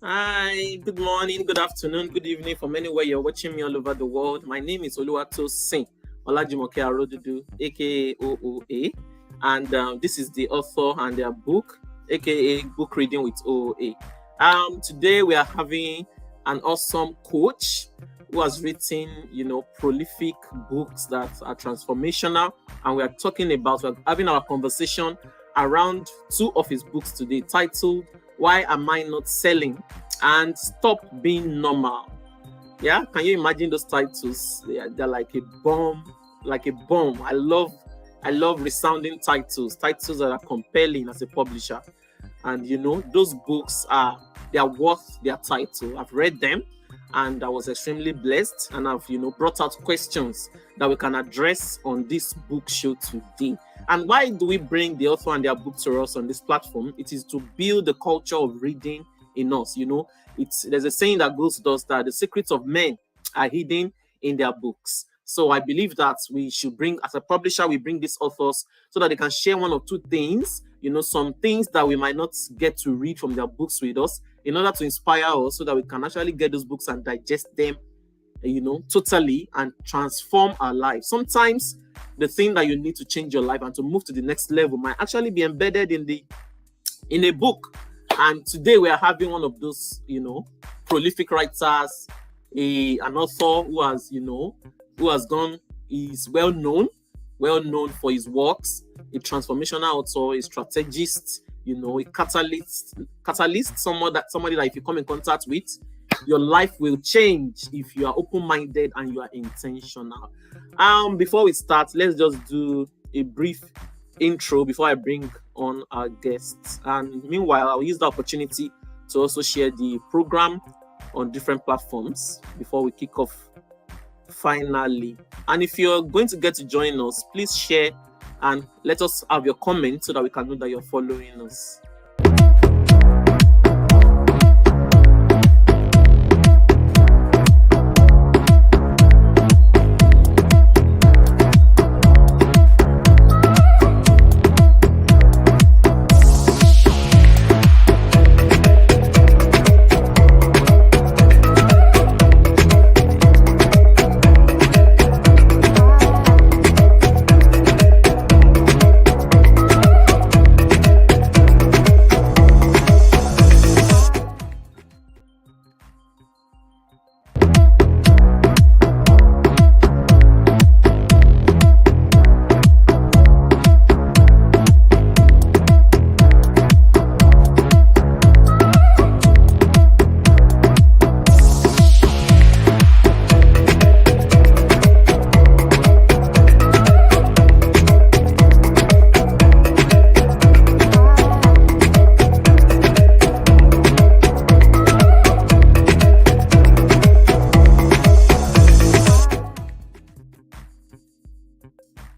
Hi, good morning, good afternoon, good evening from anywhere you're watching me all over the world. My name is Oluwatosin Olajumoke Arodudu, aka OOA, and this is the author and their book, aka Book Reading with OOA. Today we are having an awesome coach who has written, prolific books that are transformational, and we're having our conversation around two of his books today, titled "Why Am I Not Selling?" and "Stop Being Normal." Yeah, can you imagine those titles? They're like a bomb, like a bomb. I love resounding titles that are compelling as a publisher. And those books they are worth their title. I've read them and I was extremely blessed, and I've brought out questions that we can address on this book show today. And why do we bring the author and their book to us on this platform? It is to build the culture of reading in us. There's a saying that goes thus, that the secrets of men are hidden in their books. So I believe that we should bring, as a publisher, we bring these authors so that they can share one or two things, some things that we might not get to read from their books with us, in order to inspire us, so that we can actually get those books and digest them, totally, and transform our lives. Sometimes the thing that you need to change your life and to move to the next level might actually be embedded in a book. And today we are having one of those, prolific writers, an author who is well known for his works, a transformational author, a strategist, a catalyst, somebody that if you come in contact with, your life will change if you are open-minded and you are intentional. Before we start, let's just do a brief intro before I bring on our guests. And meanwhile, I'll use the opportunity to also share the program on different platforms before we kick off finally. And if you're going to get to join us, please share and let us have your comments so that we can know that you're following us.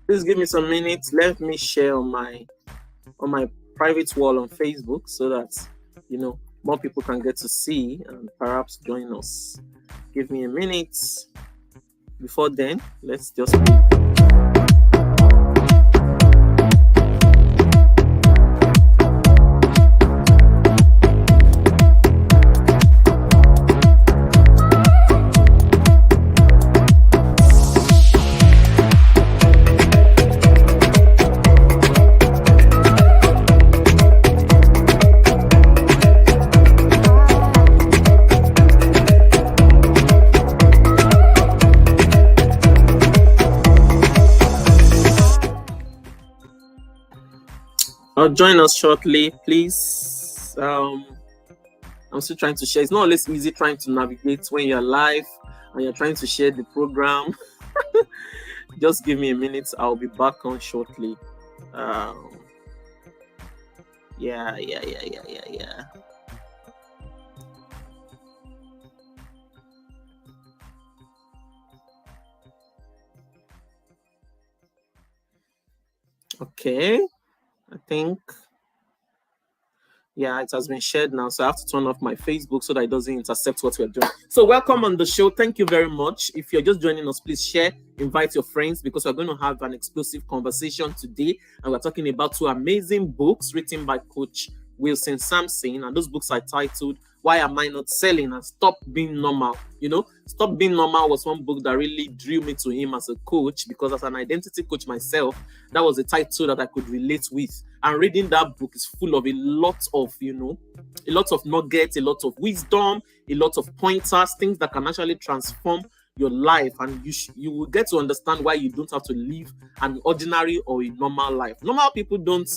Please give me some minutes. Let me share on my private wall on Facebook so that more people can get to see and perhaps join us. Give me a minute. Before then, let's just join us shortly, please. I'm still trying to share. It's not always easy trying to navigate when you're live and you're trying to share the program. Just give me a minute. I'll be back on shortly. Yeah. Okay. I think, yeah, it has been shared now. So I have to turn off my Facebook so that it doesn't intercept what we're doing. So welcome on the show. Thank you very much. If you're just joining us, please share, invite your friends, because we're going to have an explosive conversation today. And we're talking about two amazing books written by Coach Wilson Samson. And those books are titled Why Am I Not Selling? And Stop Being Normal. Stop Being Normal was one book that really drew me to him as a coach, because as an identity coach myself, that was a title that I could relate with. And reading that book is full of a lot of nuggets, a lot of wisdom, a lot of pointers, things that can actually transform your life, and you will get to understand why you don't have to live an ordinary or a normal life. Normal people don't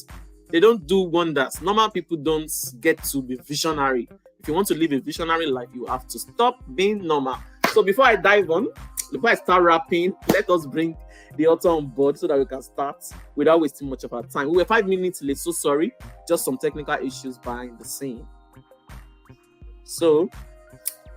do wonders. Normal people don't get to be visionary. If you want to live a visionary life, you have to stop being normal. So before I start rapping, let us bring the author on board so that we can start without wasting much of our time. We were 5 minutes late, so sorry. Just some technical issues behind the scene. So,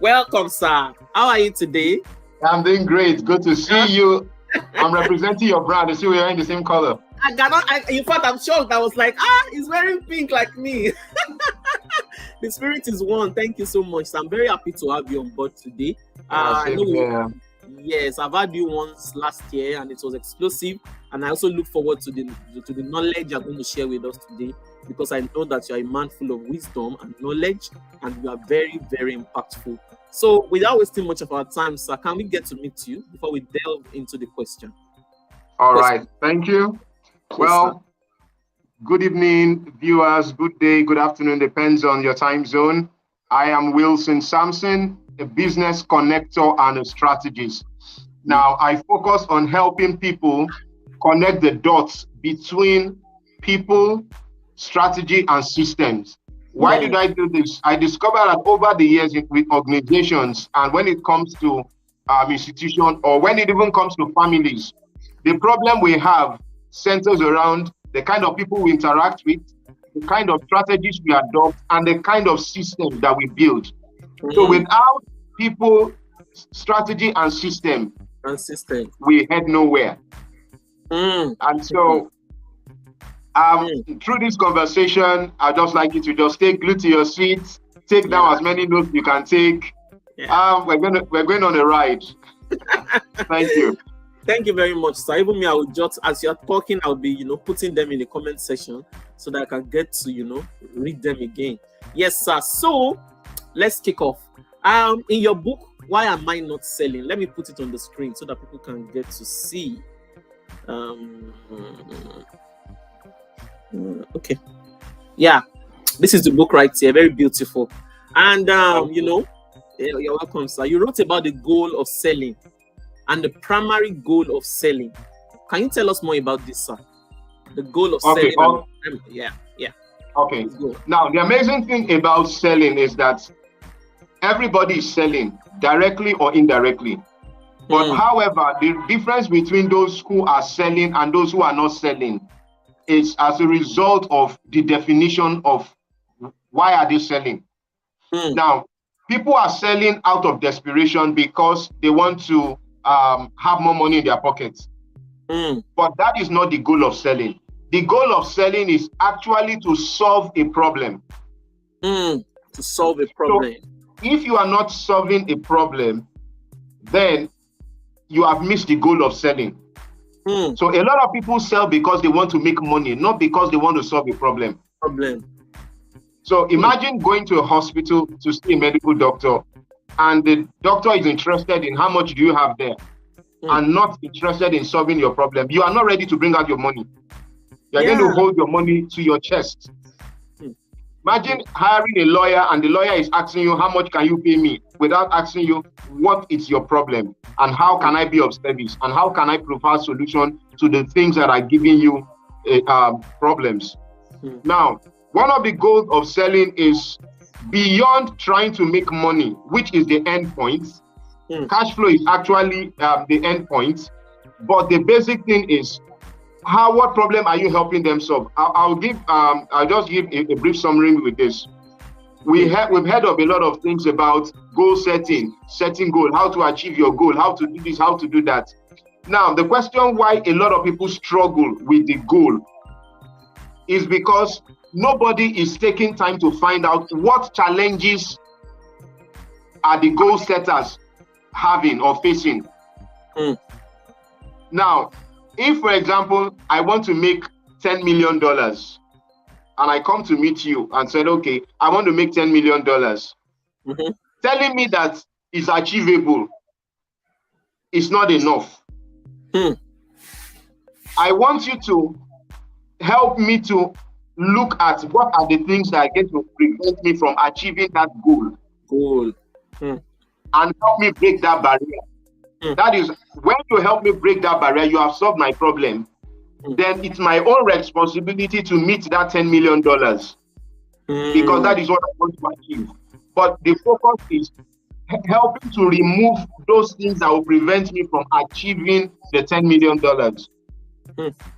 welcome, sir. How are you today? I'm doing great. Good to see you. I'm representing your brand. You see, we're in the same color. In fact, I'm shocked. I was like, he's wearing pink like me. The spirit is one. Thank you so much. So I'm very happy to have you on board today. Yes, I've had you once last year and it was explosive. And I also look forward to the knowledge you're going to share with us today, because I know that you're a man full of wisdom and knowledge, and you are very, very impactful. So without wasting much of our time, sir, can we get to meet you before we delve into the question? All right. Thank you. Well, good evening, viewers. Good day, good afternoon, depends on your time zone. I am Wilson Samson, a business connector and a strategist. Now, I focus on helping people connect the dots between people, strategy, and systems. Why did I do this? I discovered that over the years with organizations, and when it comes to institutions, or when it even comes to families, the problem we have centers around the kind of people we interact with, the kind of strategies we adopt, and the kind of system that we build. So without people, strategy, and system, we head nowhere. And so through this conversation, I'd just like you to just stay glued to your seats, take down as many notes you can take. We're going on a ride. Thank you. Thank you very much, sir. Even me, I will just, as you're talking, I'll be, putting them in the comment section so that I can get to, read them again. Yes, sir. So let's kick off. In your book, Why Am I Not Selling? Let me put it on the screen so that people can get to see. Okay. Yeah, this is the book right here. Very beautiful. And, you're welcome, sir. You wrote about the goal of selling and the primary goal of selling. Can you tell us more about this, sir? The goal of selling. Yeah. Okay. Now, the amazing thing about selling is that everybody is selling, directly or indirectly. But however, the difference between those who are selling and those who are not selling is as a result of the definition of why are they selling. Now, people are selling out of desperation because they want to have more money in their pockets. But that is not the goal of selling. The goal of selling is actually to solve a problem. To solve a problem. So if you are not solving a problem, then you have missed the goal of selling. So a lot of people sell because they want to make money, not because they want to solve a problem. So imagine going to a hospital to see a medical doctor, and the doctor is interested in how much do you have there, and not interested in solving your problem. You are not ready to bring out your money. You're going to hold your money to your chest. Imagine hiring a lawyer, and the lawyer is asking you, how much can you pay me? Without asking you, what is your problem? And how can I be of service? And how can I provide solution to the things that are giving you problems? Now, one of the goals of selling is beyond trying to make money, which is the end point. Cash flow is actually the end point. But the basic thing is, what problem are you helping them solve? I'll just give a brief summary with this. We've heard of a lot of things about goal setting goal, how to achieve your goal, how to do this, how to do that. Now, the question why a lot of people struggle with the goal is because nobody is taking time to find out what challenges are the goal setters having or facing. Now, if, for example, I want to make $10 million and I come to meet you and said, okay, I want to make $10 million. Telling me that it's achievable is not enough. I want you to help me to look at what are the things that are going to prevent me from achieving that goal. And help me break that barrier. That is, when you help me break that barrier, you have solved my problem. Then it's my own responsibility to meet that $10 million. Because that is what I want to achieve. But the focus is helping to remove those things that will prevent me from achieving the $10 million.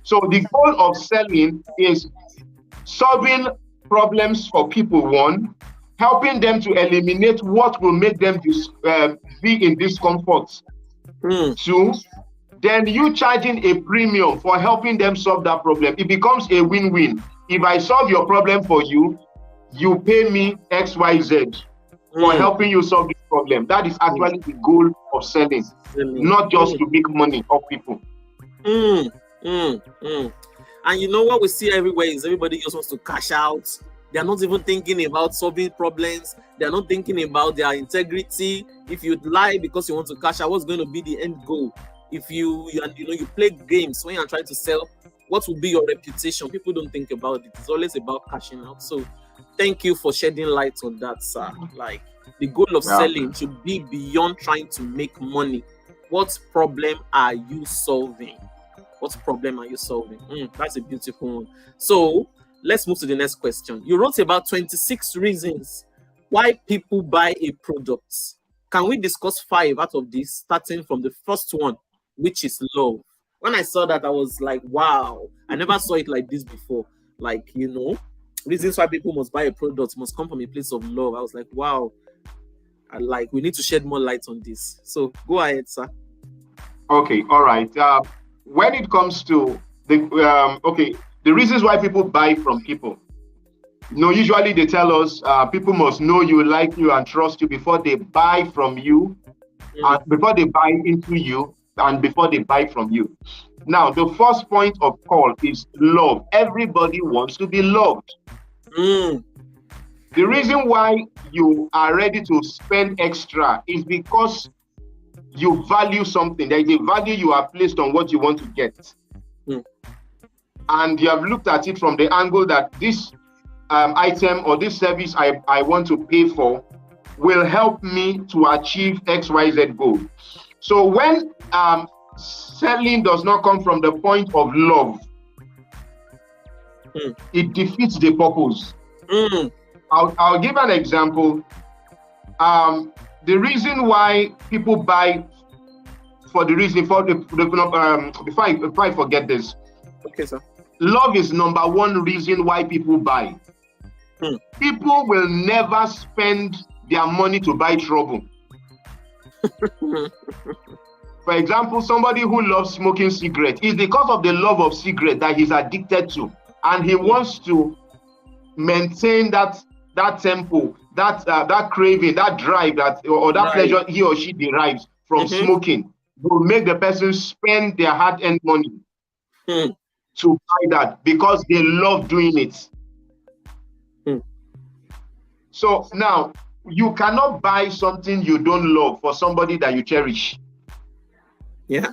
So the goal of selling is solving problems for people, one, helping them to eliminate what will make them be in discomfort. Two, then you charging a premium for helping them solve that problem. It becomes a win-win. If I solve your problem for you, you pay me XYZ for helping you solve this problem. That is actually the goal of selling, not just to make money off people. And you know what we see everywhere is everybody just wants to cash out. They're not even thinking about solving problems. They're not thinking about their integrity. If you lie because you want to cash out, what's going to be the end goal? If you play games when you're trying to sell, what will be your reputation? People don't think about it. It's always about cashing out. So thank you for shedding light on that, sir. Like, the goal of selling should be beyond trying to make money. What problem are you solving? What problem are you solving? That's a beautiful one. So let's move to the next question. You wrote about 26 reasons why people buy a product. Can we discuss 5 out of these, starting from the first one, which is love? When I saw that, I was like, wow, I never saw it like this before. Like, reasons why people must buy a product must come from a place of love. I was like, wow, we need to shed more light on this. So go ahead, sir. Okay, all right. When it comes to the reasons why people buy from people, usually they tell us people must know you, like you, and trust you before they buy from you, before they buy into you, and before they buy from you. Now, the first point of call is love. Everybody wants to be loved. The reason why you are ready to spend extra is because you value something. There is a value you have placed on what you want to get. And you have looked at it from the angle that this item or this service I want to pay for will help me to achieve XYZ goal. So when selling does not come from the point of love, it defeats the purpose. I'll give an example. The reason why people buy before I forget this. Okay, sir. Love is number one reason why people buy. People will never spend their money to buy trouble. For example, somebody who loves smoking cigarettes, it's because of the love of cigarette that he's addicted to, and he wants to maintain that tempo, that craving, that drive, or that pleasure he or she derives from smoking, will make the person spend their hard-earned money to buy that because they love doing it. So now, you cannot buy something you don't love for somebody that you cherish. Yeah.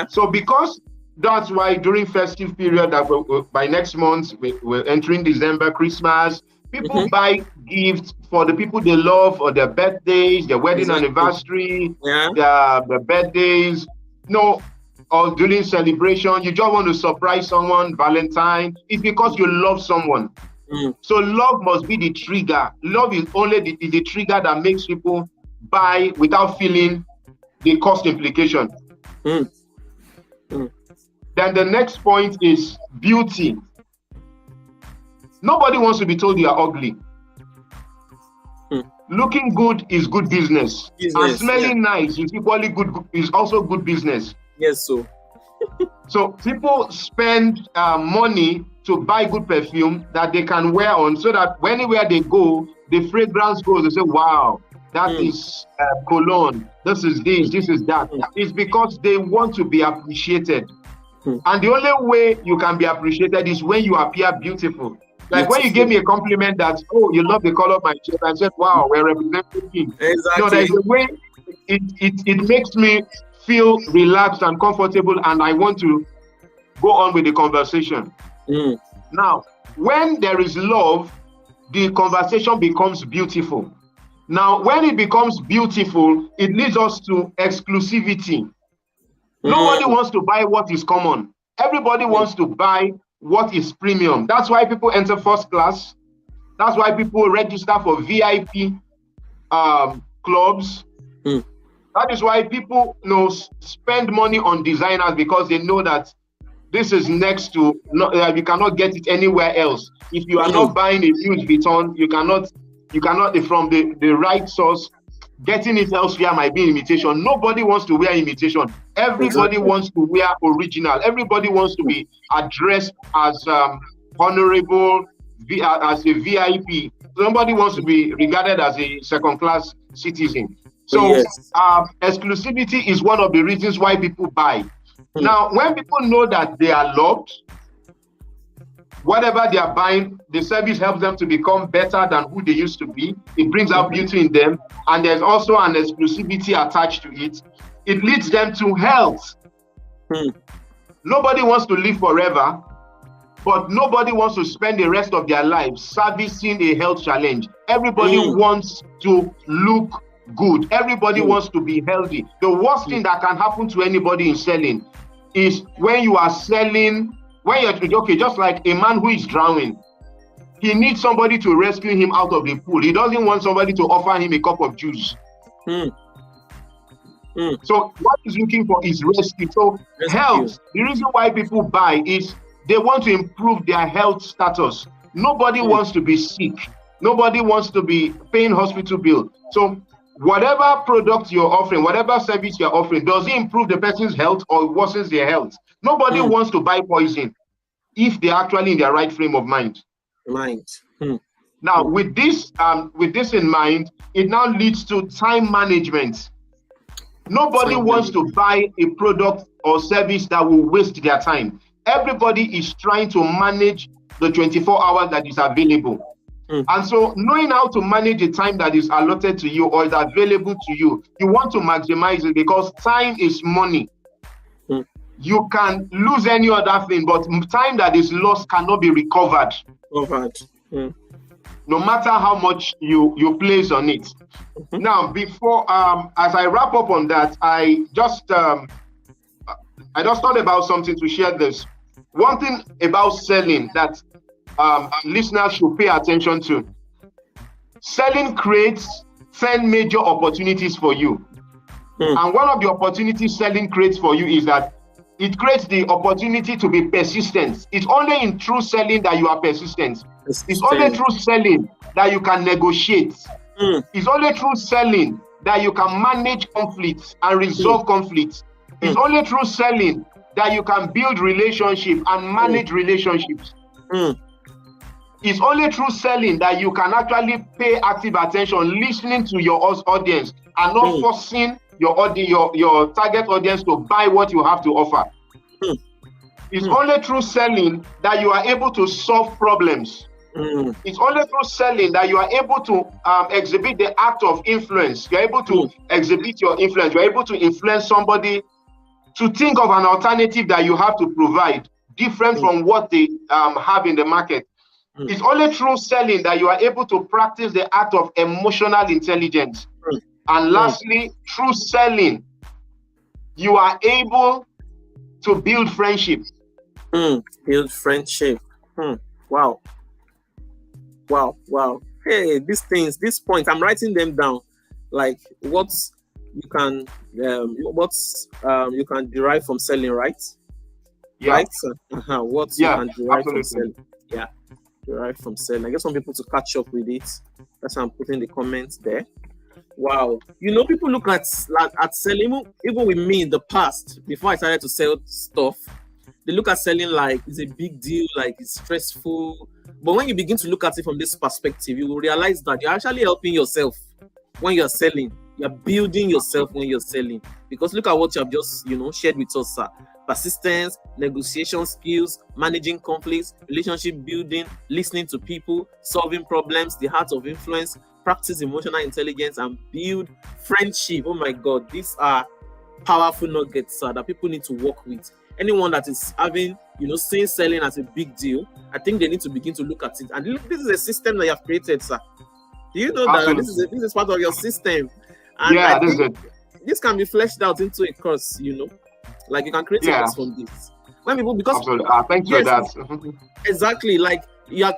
So because that's why during festive period, that by next month, we're entering December, Christmas, people buy gifts for the people they love, or their birthdays, their wedding anniversary, their birthdays, or during celebration. You just want to surprise someone, Valentine. It's because you love someone. So love must be the trigger. Love is only the trigger that makes people buy without feeling the cost implication. Then the next point is beauty. Nobody wants to be told you are ugly. Looking good is good business. And smelling nice is equally good, is also good business. Yes, so. So people spend money to buy good perfume that they can wear on, so that anywhere they go, the fragrance goes. They say, wow, that is cologne. This is this is that. It's because they want to be appreciated. And the only way you can be appreciated is when you appear beautiful. Like when you gave me a compliment that, oh, you love the color of my shirt, I said, wow, we're representing him. Exactly. No, there's a way it makes me feel relaxed and comfortable, and I want to go on with the conversation. Now, when there is love, the conversation becomes beautiful. Now, when it becomes beautiful, it leads us to exclusivity. Nobody wants to buy what is common. Everybody wants to buy what is premium. That's why people enter first class. That's why people register for VIP clubs. That is why people spend money on designers, because they know that this is next to, you cannot get it anywhere else. If you are not buying a Louis Vuitton, you cannot from the right source. Getting it elsewhere might be imitation. Nobody wants to wear imitation. Everybody wants to wear original. Everybody wants to be addressed as honorable, as a VIP. Somebody wants to be regarded as a second-class citizen. So exclusivity is one of the reasons why people buy. Now, when people know that they are loved, whatever they are buying, the service helps them to become better than who they used to be. It brings out beauty in them, and there's also an exclusivity attached to it. It leads them to health. Nobody wants to live forever, but nobody wants to spend the rest of their lives servicing a health challenge. Everybody wants to look good. Everybody wants to be healthy. The worst thing that can happen to anybody in selling is when you are selling, when you're okay, just like a man who is drowning, he needs somebody to rescue him out of the pool. He doesn't want somebody to offer him a cup of juice. So what he's looking for is rescue. So health, the reason why people buy is they want to improve their health status. Nobody wants to be sick. Nobody wants to be paying hospital bill. So whatever product you're offering, whatever service you're offering, does it improve the person's health or worsens their health? Nobody wants to buy poison if they're actually in their right frame of mind. Now, with this in mind, it now leads to time management. Nobody wants to buy a product or service that will waste their time. Everybody is trying to manage the 24 hours that is available. And so knowing how to manage the time that is allotted to you or is available to you, you want to maximize it, because time is money. You can lose any other thing, but time that is lost cannot be recovered. No matter how much you place on it. Now, before as I wrap up on that, I just thought about something to share this. One thing about selling that listeners should pay attention to. Selling creates 10 major opportunities for you. And one of the opportunities selling creates for you is that it creates the opportunity to be persistent. It's only in true selling that you are persistent. It's only through selling that you can negotiate. It's only through selling that you can manage conflicts and resolve conflicts. It's only through selling that you can build relationships and manage relationships. It's only through selling that you can actually pay active attention, listening to your audience, and not forcing your target audience to buy what you have to offer. It's only through selling that you are able to solve problems. It's only through selling that you are able to exhibit the act of influence. You're able to exhibit your influence. You're able to influence somebody to think of an alternative that you have to provide, different from what they have in the market. It's only through selling that you are able to practice the act of emotional intelligence. And lastly, through selling, you are able to build friendship. Build friendship. Wow. Hey, these points, I'm writing them down. Like what you can derive from selling, right? Yeah. Right? What you can derive absolutely. from selling. Yeah. Derive from selling. I just want people to catch up with it. That's why I'm putting the comments there. Wow. People look at selling, even with me in the past, before I started to sell stuff, they look at selling like it's a big deal, like it's stressful. But when you begin to look at it from this perspective, you will realize that you're actually helping yourself when you're selling. You're building yourself when you're selling. Because look at what you have just, shared with us, sir. persistence, negotiation skills, managing conflicts, relationship building, listening to people, solving problems, the art of influence, practice emotional intelligence, and build friendship. Oh my God, these are powerful nuggets that people need to work with. Anyone that is having, seeing selling as a big deal, I think they need to begin to look at it. And look, this is a system that you have created, sir. Do you know that this is part of your system? And yeah, this can be fleshed out into a course, like you can create a course from this. When people, because thanks for that. Exactly, like we are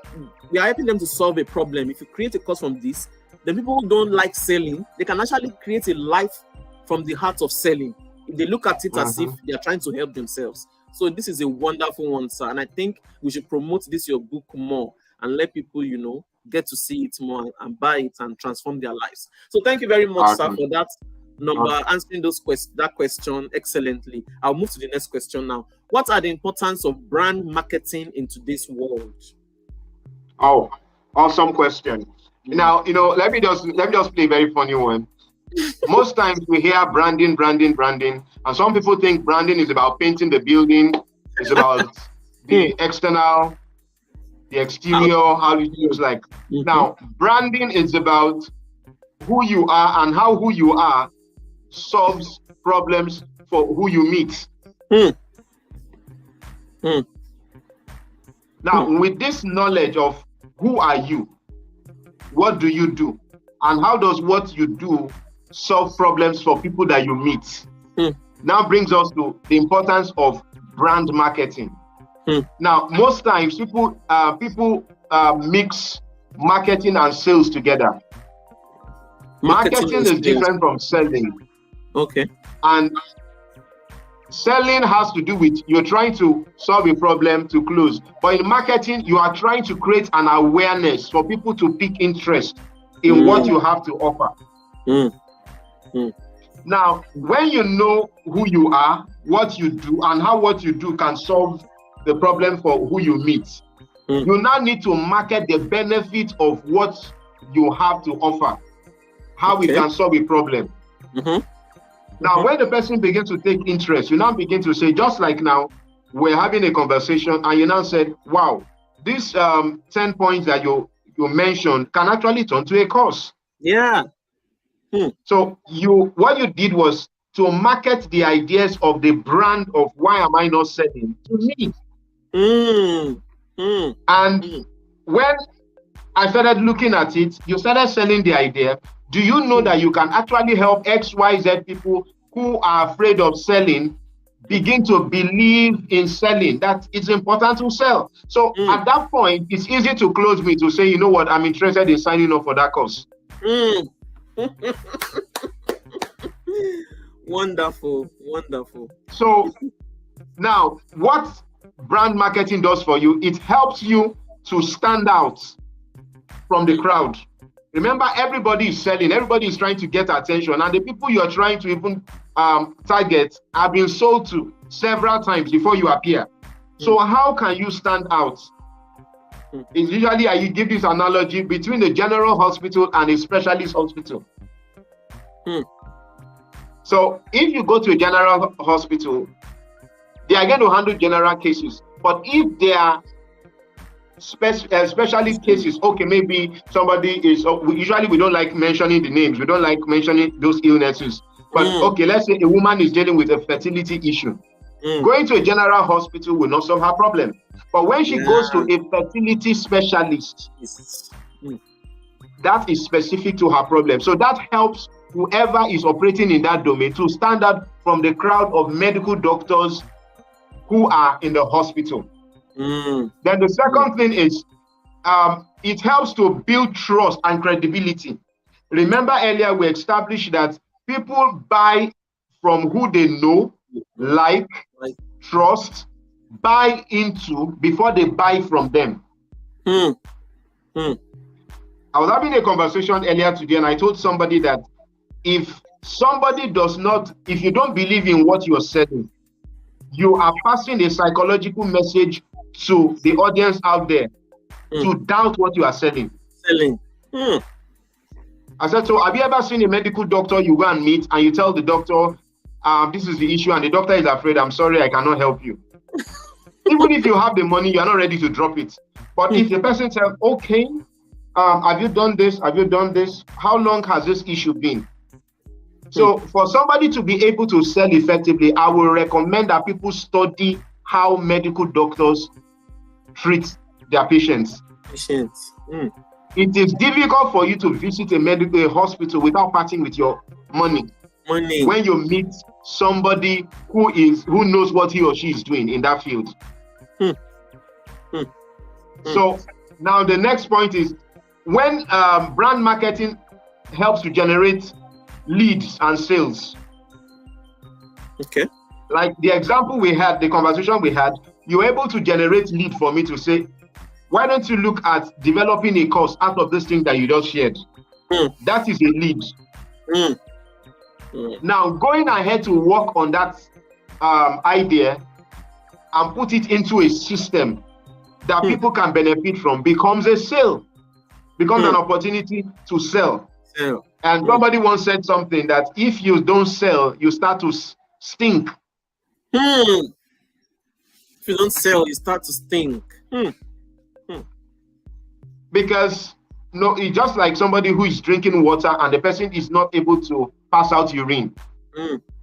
helping them to solve a problem. If you create a course from this, then people who don't like selling, they can actually create a life from the heart of selling. If they look at it as if they are trying to help themselves. So this is a wonderful one, sir. And I think we should promote your book more and let people, get to see it more and buy it and transform their lives. So thank you very much, sir, for that answering that question excellently. I'll move to the next question now. What are the importance of brand marketing in today's world? Oh, awesome question. Now, let me just play a very funny one. Most times we hear branding, and some people think branding is about painting the building, it's about the external, the exterior, how it looks like. Now, branding is about who you are and how who you are solves problems for who you meet. Now, with this knowledge of who are you, what do you do, and how does what you do solve problems for people that you meet, now brings us to the importance of brand marketing. Now, most times people mix marketing and sales together. Marketing is different from selling. Okay. And selling has to do with you're trying to solve a problem to close. But in marketing, you are trying to create an awareness for people to pick interest in what you have to offer. Now, when you know who you are, what you do, and how what you do can solve the problem for who you meet, you now need to market the benefit of what you have to offer, how we can solve a problem. Now, when the person begins to take interest, you now begin to say, just like now, we're having a conversation, and you now said, wow, these 10 points that you mentioned can actually turn to a course. Yeah. So what you did was to market the ideas of the brand of why am I not selling to me. And when I started looking at it, you started selling the idea. Do you know that you can actually help XYZ people who are afraid of selling begin to believe in selling, that it's important to sell? So at that point, it's easy to close me to say, you know what, I'm interested in signing up for that course. Wonderful. So now, what brand marketing does for you, it helps you to stand out from the crowd. Remember, everybody is selling, everybody is trying to get attention, and the people you are trying to even target have been sold to several times before you appear. So how can you stand out? It's usually, I give this analogy between a general hospital and a specialist hospital. So if you go to a general hospital, they are going to handle general cases. But if they are specialist cases, okay, maybe somebody is, usually we don't like mentioning the names, we don't like mentioning those illnesses. But okay, let's say a woman is dealing with a fertility issue. Going to a general hospital will not solve her problem. But when she goes to a fertility specialist, that is specific to her problem. So that helps whoever is operating in that domain to stand out from the crowd of medical doctors who are in the hospital. Then the second thing is, it helps to build trust and credibility. Remember earlier we established that people buy from who they know, like, trust, buy into before they buy from them. I was having a conversation earlier today, and I told somebody that if you don't believe in what you're selling, you are passing a psychological message to the audience out there to doubt what you are selling. I said, so have you ever seen a medical doctor you go and meet and you tell the doctor, this is the issue, and the doctor is afraid, I'm sorry, I cannot help you. Even if you have the money, you are not ready to drop it. But if the person says, okay, have you done this? Have you done this? How long has this issue been? So for somebody to be able to sell effectively, I will recommend that people study how medical doctors treat their patients. It is difficult for you to visit a hospital without parting with your money. When you meet somebody who knows what he or she is doing in that field. So now the next point is, when brand marketing helps to generate leads and sales. Okay. Like the example we had, the conversation we had, you were able to generate lead for me to say, why don't you look at developing a course out of this thing that you just shared? That is a lead. Now, going ahead to work on that idea and put it into a system that people can benefit from becomes a sale, becomes an opportunity to sell. And somebody once said something that if you don't sell, you start to stink. If you don't sell, you start to stink. Because it's just like somebody who is drinking water and the person is not able to pass out urine.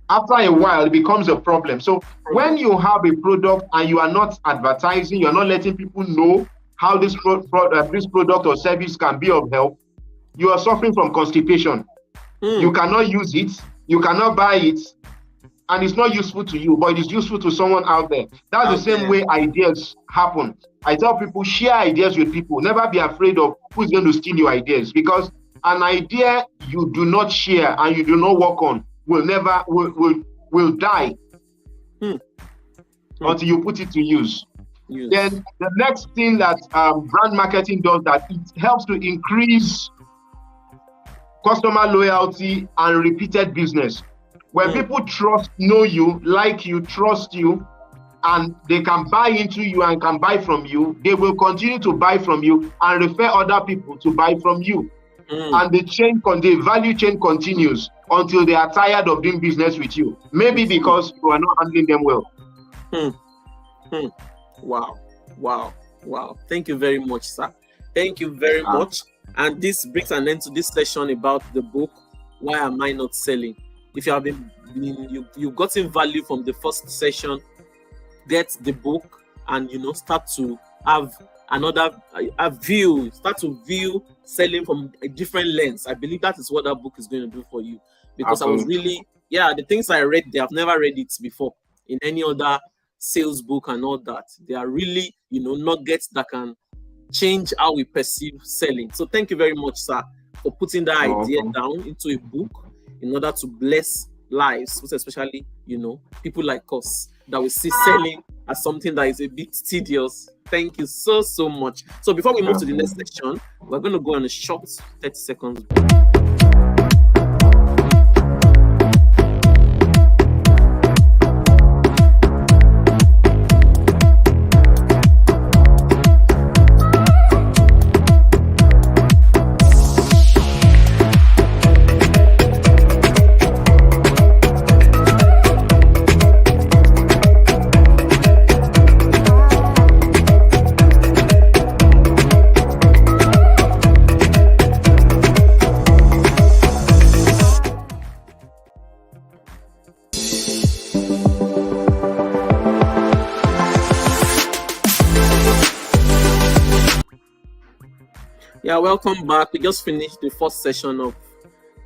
After a while, it becomes a problem. So when you have a product and you are not advertising, you're not letting people know how this product or service can be of help, you are suffering from constipation. You cannot use it, you cannot buy it, and it's not useful to you, but it is useful to someone out there. That's the same way ideas happen. I tell people, share ideas with people. Never be afraid of who's going to steal your ideas, because an idea you do not share and you do not work on will die until you put it to use. Then the next thing that brand marketing does, that it helps to increase customer loyalty and repeated business. When people know you, like you, trust you, and they can buy into you and can buy from you, they will continue to buy from you and refer other people to buy from you. And the value chain continues until they are tired of doing business with you. Maybe because you are not handling them well. Wow. Thank you very much, sir. Thank you very much. And this brings an end to this session about the book, Why Am I Not Selling? If you have you've gotten value from the first session, get the book and start to have start to view selling from a different lens. I believe that is what that book is going to do for you, because I was really, the things I read there, I've never read it before in any other sales book and all that. They are really, nuggets that can change how we perceive selling. So thank you very much, sir, for putting that idea down into a book in order to bless lives, especially, people like us that we see selling as something that is a bit tedious. Thank you so much. So before we move to the next section, we're going to go on a short 30 seconds. Yeah, welcome back. We just finished the first session of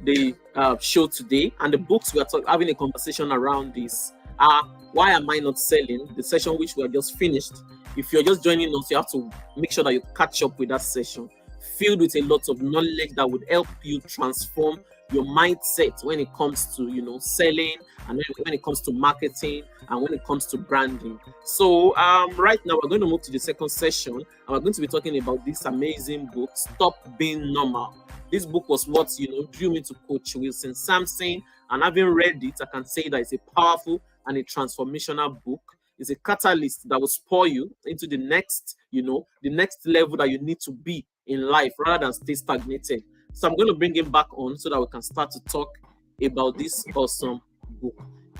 the show today, and the books we are having a conversation around this are Why Am I Not Selling? The session which we have just finished. If you're just joining us, you have to make sure that you catch up with that session, filled with a lot of knowledge that would help you transform your mindset when it comes to selling, and when it comes to marketing, and when it comes to branding. So right now we're going to move to the second session, and we're going to be talking about this amazing book, Stop Being Normal. This book was what drew me to Coach Wilson Samson, and having read it, I can say that it's a powerful and a transformational book. It's a catalyst that will spur you into the next level that you need to be in life, rather than stay stagnated. So I'm going to bring him back on so that we can start to talk about this awesome book.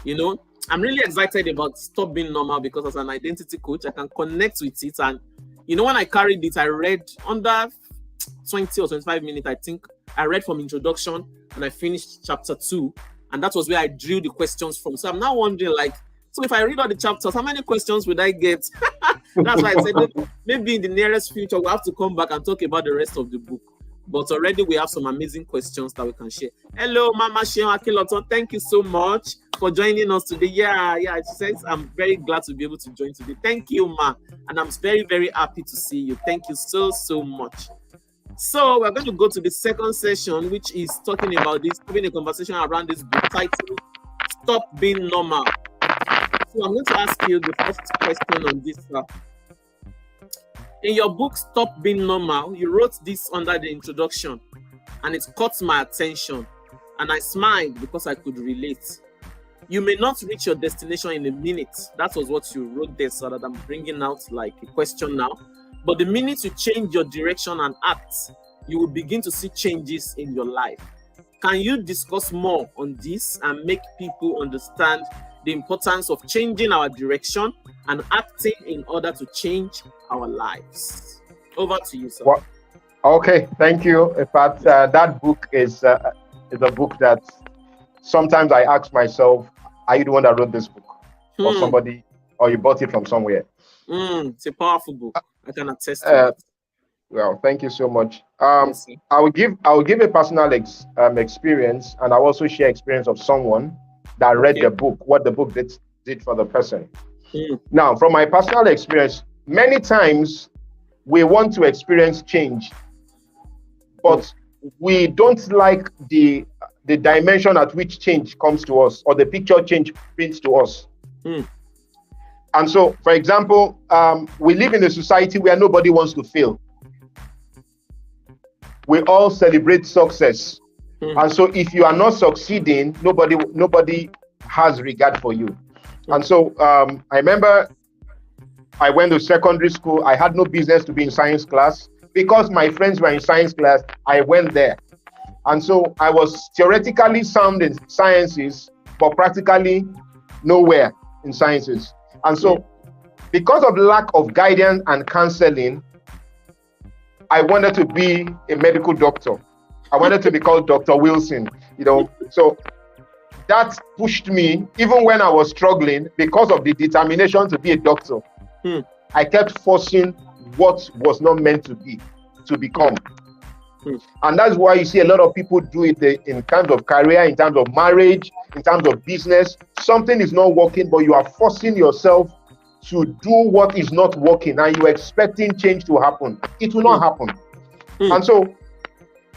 You know, I'm really excited about Stop Being Normal because as an identity coach, I can connect with it. And, you know, when I carried it, I read under 20 or 25 minutes, I think. I read from introduction and I finished chapter 2. And that was where I drew the questions from. So I'm now wondering, like, so if I read all the chapters, how many questions would I get? That's why I said maybe in the nearest future, we'll have to come back and talk about the rest of the book. But already we have some amazing questions that we can share. Hello, Mama Sheon Akiloton. Thank you so much for joining us today. Yeah, she says, I'm very glad to be able to join today. Thank you, Ma. And I'm very, very happy to see you. Thank you so, so much. So we're going to go to the second session, which is talking about this, having a conversation around this book titled Stop Being Normal. So I'm going to ask you the first question on this. In your book, Stop Being Normal, you wrote this under the introduction, and it caught my attention, and I smiled because I could relate. You may not reach your destination in a minute. That was what you wrote there, so that I'm bringing out like a question now. But the minute you change your direction and act, you will begin to see changes in your life. Can you discuss more on this and make people understand the importance of changing our direction and acting in order to change our lives? Over to you, sir. Well, okay, thank you. In fact, that book is a book that sometimes I ask myself, are you the one that wrote this book? Or somebody, or you bought it from somewhere? It's a powerful book. I can attest to that. Well, thank you so much. Yes, I will give a personal experience, and I'll also share experience of someone that read the book, what the book did for the person. Now, from my personal experience, many times we want to experience change, but we don't like the dimension at which change comes to us, or the picture change paints to us. And so, for example, we live in a society where nobody wants to fail. We all celebrate success. And so if you are not succeeding, nobody has regard for you. And so I remember I went to secondary school. I had no business to be in science class. Because my friends were in science class, I went there. And so I was theoretically sound in sciences, but practically nowhere in sciences. And so because of lack of guidance and counseling, I wanted to be a medical doctor. I wanted to be called Dr. Wilson, So that pushed me, even when I was struggling, because of the determination to be a doctor. I kept forcing what was not meant to be, to become. And that's why you see a lot of people do it in terms of career, in terms of marriage, in terms of business. Something is not working, but you are forcing yourself to do what is not working, and you're expecting change to happen. It will not happen. And so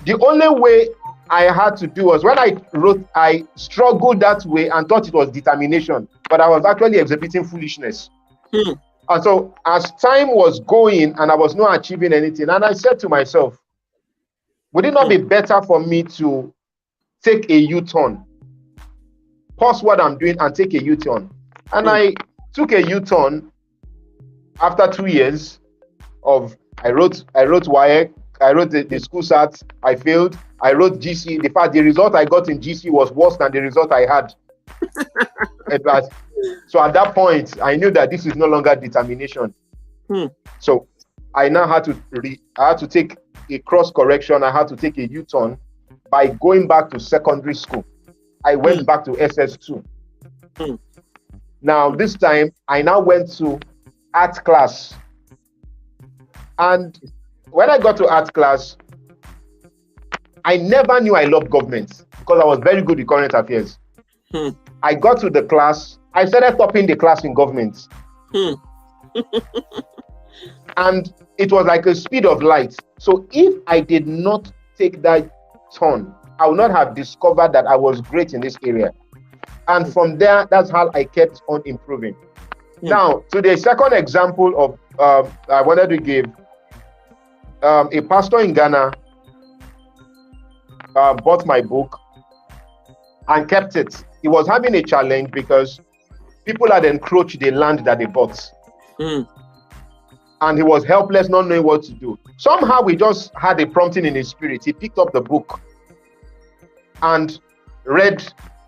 the only way I had to do was, when I wrote, I struggled that way and thought it was determination, but I was actually exhibiting foolishness. And so as time was going and I was not achieving anything, and I said to myself, would it not be better for me to take a U-turn, pause what I'm doing and take a U-turn? And I took a U-turn after 2 years of, I wrote WAEC, I wrote the school SAT, I failed, I wrote GC. In fact, the result I got in GC was worse than the result I had. So at that point, I knew that this is no longer determination. So I now had to take a cross correction. I had to take a U-turn by going back to secondary school. I went back to SS2. Now this time I now went to art class, and when I got to art class, I never knew I loved government because I was very good with current affairs. I got to the class, I started topping the class in government. And it was like a speed of light. So if I did not take that turn, I would not have discovered that I was great in this area. And from there, that's how I kept on improving. Now, to the second example of I wanted to give, a pastor in Ghana bought my book and kept it. He was having a challenge because people had encroached the land that they bought. And he was helpless, not knowing what to do. Somehow we just had a prompting in his spirit. He picked up the book and read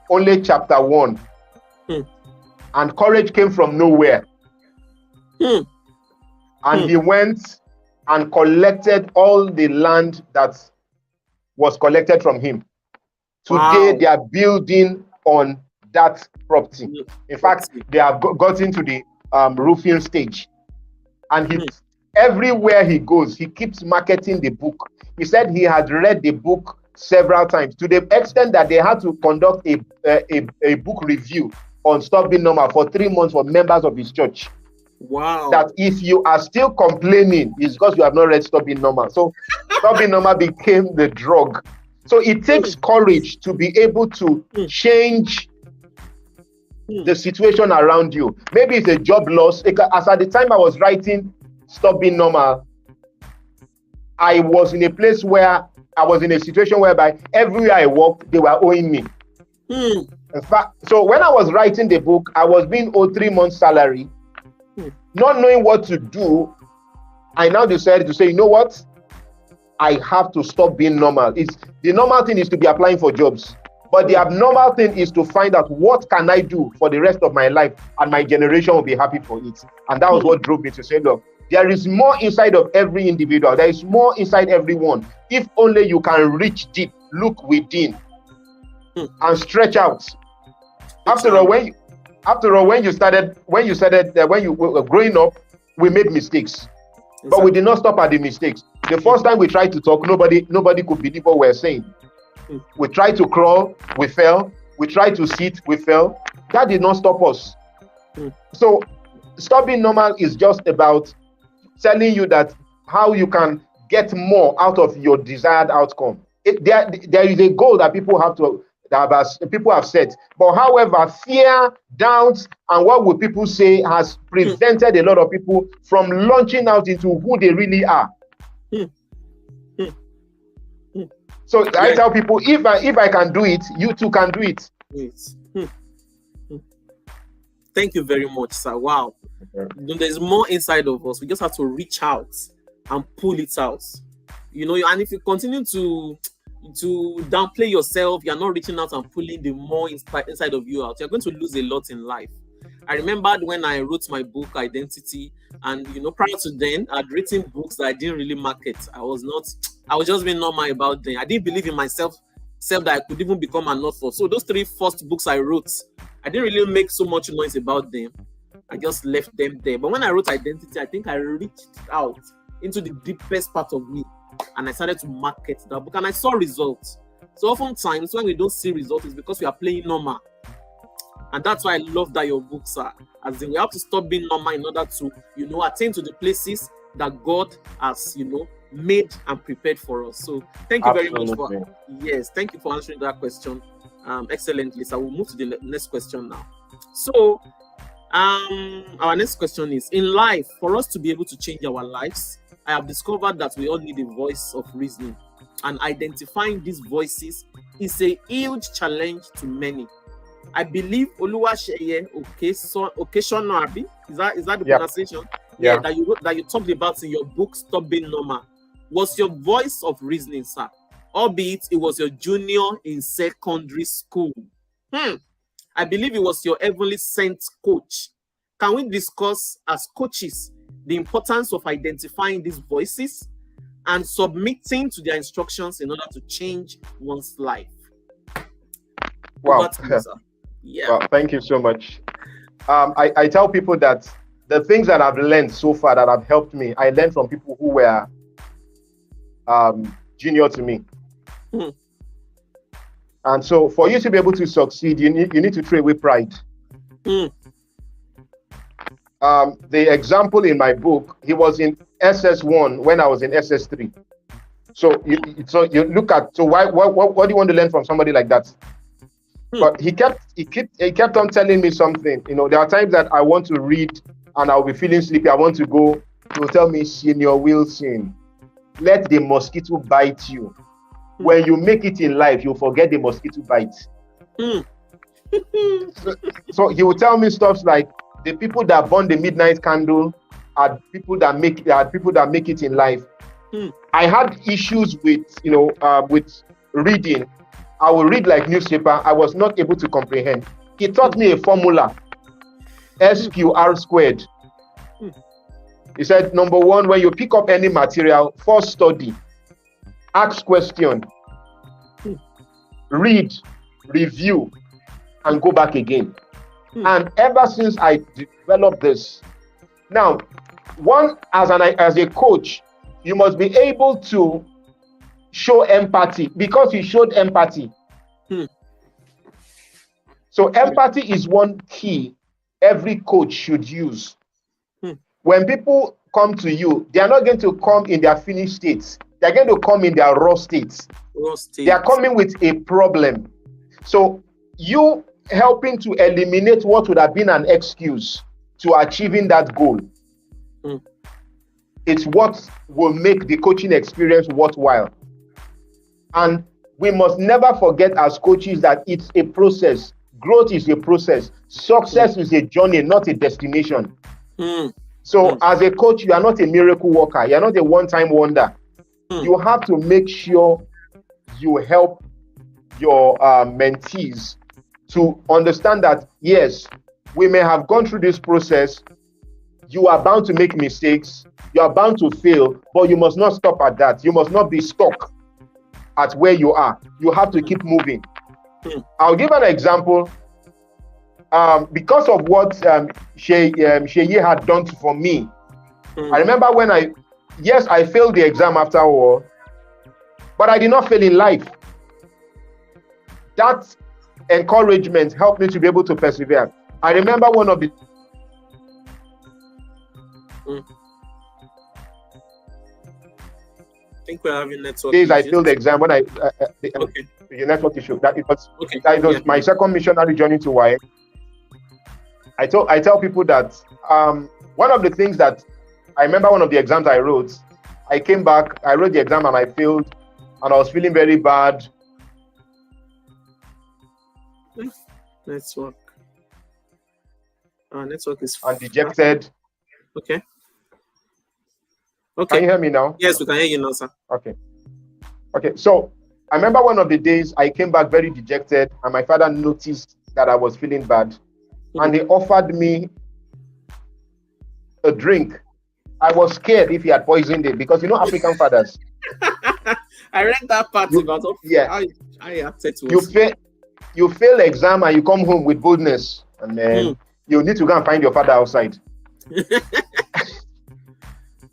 only chapter 1 And courage came from nowhere. And he went and collected all the land that was collected from him. Today, they are building on that property. In fact, they have gotten to the roofing stage. And everywhere he goes, he keeps marketing the book. He said he had read the book several times, to the extent that they had to conduct a book review on Stop Being Normal for 3 months for members of his church. Wow. That if you are still complaining, it's because you have not read Stop Being Normal. So Stop Being Normal became the drug. So it takes courage to be able to change the situation around you. Maybe it's a job loss. As at the time I was writing Stop Being Normal, I was in a place where I was in a situation whereby everywhere I walked, they were owing me. In fact, so when I was writing the book, I was being owed 3 months' salary. Not knowing what to do, I now decided to say, you know what? I have to stop being normal. The normal thing is to be applying for jobs. But the abnormal thing is to find out what can I do for the rest of my life, and my generation will be happy for it. And that was what drove me to say, look, there is more inside of every individual. There is more inside everyone. If only you can reach deep, look within, and stretch out. After all, when you were growing up, we made mistakes. But we did not stop at the mistakes. The first time we tried to talk, nobody could believe what we were saying. We tried to crawl, we fell. We tried to sit, we fell. That did not stop us. So Stop Being Normal is just about telling you that how you can get more out of your desired outcome. There is a goal that people have set. But however, fear, doubt, and what will people say has prevented a lot of people from launching out into who they really are. So I tell people, if I can do it, you too can do it. Yes. Thank you very much, sir. Wow. There's more inside of us. We just have to reach out and pull it out. And if you continue to downplay yourself, you're not reaching out and pulling the more inside of you out, you're going to lose a lot in life. I remembered when I wrote my book Identity, and prior to then I'd written books that I didn't really market. I was just being normal about them. I didn't believe in myself that I could even become an author. So those 3 first books I wrote, I didn't really make so much noise about them. I just left them there. But when I wrote Identity, I think I reached out into the deepest part of me, and I started to market that book, and I saw results. So oftentimes when we don't see results, it's because we are playing normal. And that's why I love that your books are, as in we have to stop being normal in order to, attain to the places that God has, made and prepared for us. So thank you very much thank you for answering that question excellently. So we'll move to the next question now. So our next question is, in life, for us to be able to change our lives, I have discovered that we all need a voice of reasoning, and identifying these voices is a huge challenge to many. I believe Oluwaseye Okeshonabi, is that the pronunciation? Yeah. That you talked about in your book Stop Being Normal, was your voice of reasoning, sir, albeit it was your junior in secondary school. I believe it was your heavenly sent coach. Can we discuss, as coaches, the importance of identifying these voices and submitting to their instructions in order to change one's life? Wow. Well, thank you so much. I tell people that the things that I've learned so far that have helped me, I learned from people who were junior to me. And so for you to be able to succeed, you need to trade with pride. The example in my book, he was in SS1 when I was in SS3. So you look at, so what do you want to learn from somebody like that? But he kept on telling me something. There are times that I want to read and I'll be feeling sleepy. I want to go. He'll tell me, Senior Wilson, let the mosquito bite you. When you make it in life, you'll forget the mosquito bite. So he will tell me stuff like, the people that burn the midnight candle are people that make it in life. I had issues with reading. I will read like newspaper. I was not able to comprehend. He taught me a formula, SQR squared. He said, number one, when you pick up any material, first study, ask question, read, review, and go back again. And ever since I developed this, now, as a coach, you must be able to show empathy, because he showed empathy. So empathy is one key every coach should use. When people come to you, they are not going to come in their finished states. They're going to come in their raw states. They are coming with a problem. So you helping to eliminate what would have been an excuse to achieving that goal. It's what will make the coaching experience worthwhile. And we must never forget as coaches that it's a process. Growth is a process. Success is a journey, not a destination. So as a coach, you are not a miracle worker. You are not a one-time wonder. You have to make sure you help your mentees to understand that, yes, we may have gone through this process. You are bound to make mistakes. You are bound to fail, but you must not stop at that. You must not be stuck at where you are. You have to keep moving. I'll give an example. Because of what Sheye had done for me. I remember when I failed the exam after all, but I did not fail in life. That encouragement helped me to be able to persevere. I remember one of the I think we're having network days issues. I failed the exam when the network issue. That was my second missionary journey to YA. I tell people that one of the things that I remember, one of the exams I wrote, I came back, I wrote the exam and I failed, and I was feeling very bad. Network. Network is and dejected. Okay. Can you hear me now? Yes, we can hear you now, sir. Okay. So I remember one of the days I came back very dejected, and my father noticed that I was feeling bad. And he offered me a drink. I was scared if he had poisoned it, because African fathers. I read that part about I acted to you fail exam and you come home with boldness, and then you need to go and find your father outside.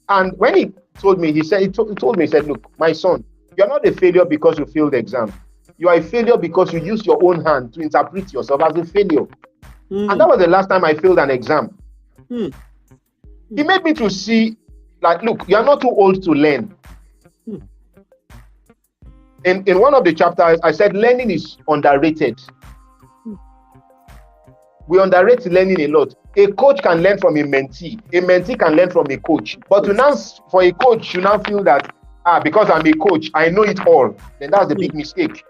And when he told me, he said, look, my son, you're not a failure because you failed the exam. You are a failure because you used your own hand to interpret yourself as a failure. And that was the last time I failed an exam. He made me to see, like, look, you are not too old to learn. In one of the chapters, I said learning is underrated. We underrate learning a lot. A coach can learn from a mentee. A mentee can learn from a coach. But for a coach, you now feel that, because I'm a coach, I know it all. Then that's the big mistake.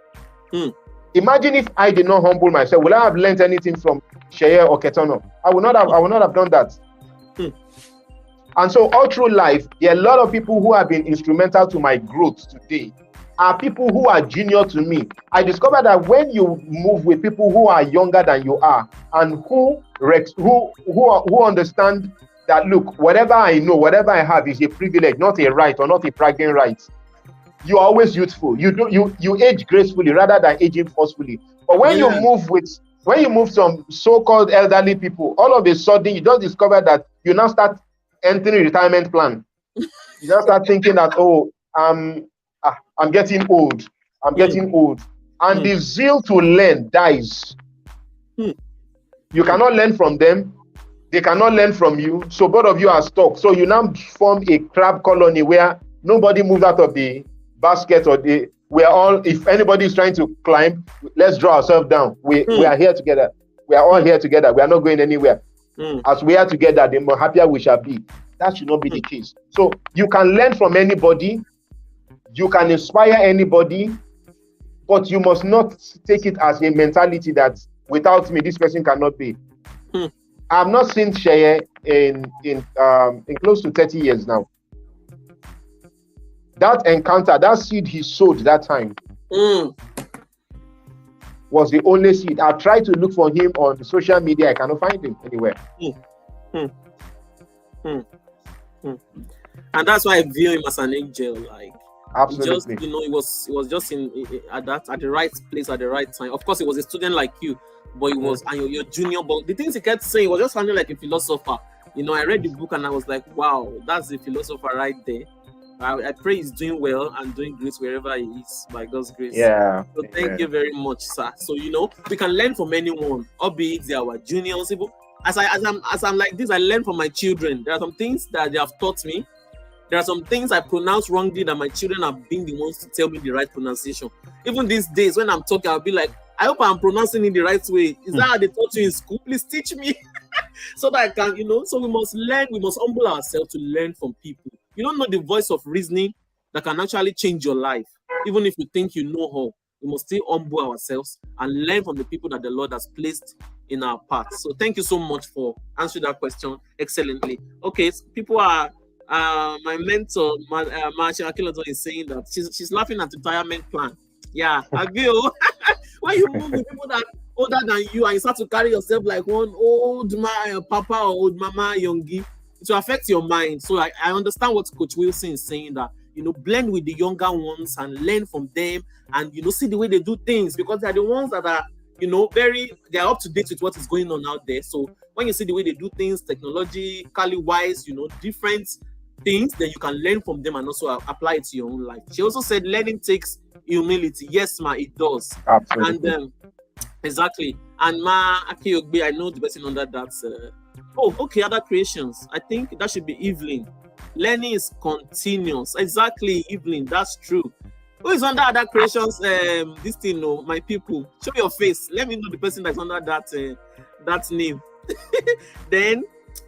Imagine if I did not humble myself. Would I have learned anything from Sheye or Ketono? I would not have done that. And so all through life, there are a lot of people who have been instrumental to my growth today. Are people who are junior to me. I discovered that when you move with people who are younger than you are, and who understand that, look, whatever I know, whatever I have is a privilege, not a right or not a bragging right. You are always youthful. You age gracefully rather than aging forcefully. But when you move some so-called elderly people, all of a sudden you just discover that you now start entering retirement plan. You just start thinking that, I'm getting old. And the zeal to learn dies. You cannot learn from them. They cannot learn from you. So both of you are stuck. So you now form a crab colony where nobody moves out of the basket, or if anybody is trying to climb, let's draw ourselves down. We are here together. We are all here together. We are not going anywhere. As we are together, the more happier we shall be. That should not be the case. So you can learn from anybody. You can inspire anybody, but you must not take it as a mentality that without me, this person cannot be. I've not seen Sheye in close to 30 years now. That encounter, that seed he sowed that time, was the only seed. I tried to look for him on social media. I cannot find him anywhere. And that's why I view him as an angel. Like, absolutely, just, it was just at the right place at the right time. Of course, he was a student like you, but he was and your junior. But the things he kept saying was just sounding like a philosopher. I read the book and I was like, wow, that's the philosopher right there. I pray he's doing well and doing great wherever he is, by God's grace. Yeah. So thank you very much, sir. So we can learn from anyone, albeit they are our juniors. As I'm like this, I learn from my children. There are some things that they have taught me. There are some things I pronounce wrongly that my children have been the ones to tell me the right pronunciation. Even these days when I'm talking, I'll be like, I hope I'm pronouncing it the right way. Is that how they taught you in school? Please teach me. So that I can, so we must learn, we must humble ourselves to learn from people. You don't know the voice of reasoning that can actually change your life. Even if you think you know how, we must still humble ourselves and learn from the people that the Lord has placed in our path. So thank you so much for answering that question excellently. Okay, so people are, my mentor, Marcia Akiloton, is saying that she's laughing at retirement plan. Yeah, I feel when you move with people that older than you and you start to carry yourself like one old man, papa or old mama, youngie, it will affect your mind. So I understand what Coach Wilson is saying, that blend with the younger ones and learn from them, and see the way they do things, because they're the ones that are they're up to date with what is going on out there. So when you see the way they do things technologically wise, different things, then you can learn from them and also apply it to your own life. She also said learning takes humility. Yes, ma, it does. Absolutely. And exactly. And ma Akiyogbe, I know the person under that. Other creations. I think that should be Evelyn. Learning is continuous. Exactly, Evelyn. That's true. Who is under other creations? This thing, no, my people. Show your face. Let me know the person that's under that name. Then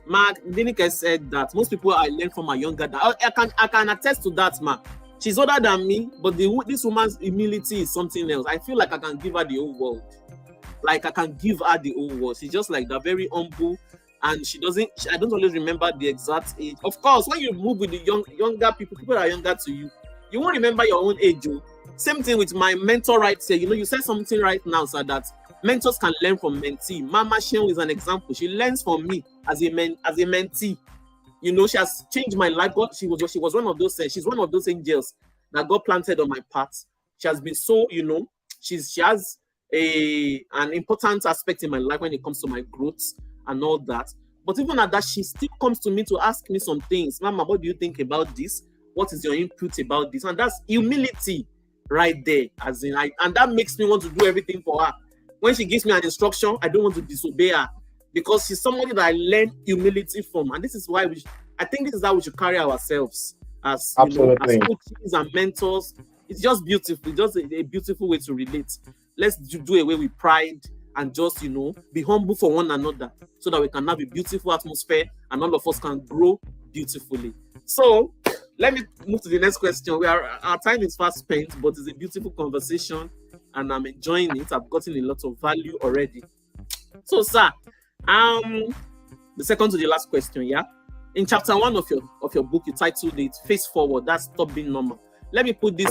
Mark Dinike said that most people I learn from are younger than I can attest to that, ma. She's older than me, but this woman's humility is something else. I feel like I can give her the whole world. Like I can give her the whole world. She's just like that, very humble, and I don't always remember the exact age. Of course, when you move with the younger people that are younger to you, you won't remember your own age. Same thing with my mentor right here. You said something right now, sir, that mentors can learn from mentee. Mama Shen is an example. She learns from me as a mentee. She has changed my life. She was one of those. She's one of those angels that God planted on my path. She has been so, she has an important aspect in my life when it comes to my growth and all that. But even at that, she still comes to me to ask me some things. Mama, what do you think about this? What is your input about this? And that's humility right there. And that makes me want to do everything for her. When she gives me an instruction, I don't want to disobey her, because she's somebody that I learn humility from. And this is why I think this is how we should carry ourselves as, as coaches and mentors. It's just beautiful. It's just a beautiful way to relate. Let's do away with pride and just, be humble for one another, so that we can have a beautiful atmosphere and all of us can grow beautifully. So let me move to the next question. Our time is fast spent, but it's a beautiful conversation and I'm enjoying it. I've gotten a lot of value already. So, sir, the second to the last question, yeah? In chapter 1 of your book, you titled it Face Forward. That's Stop Being Normal. Let me put this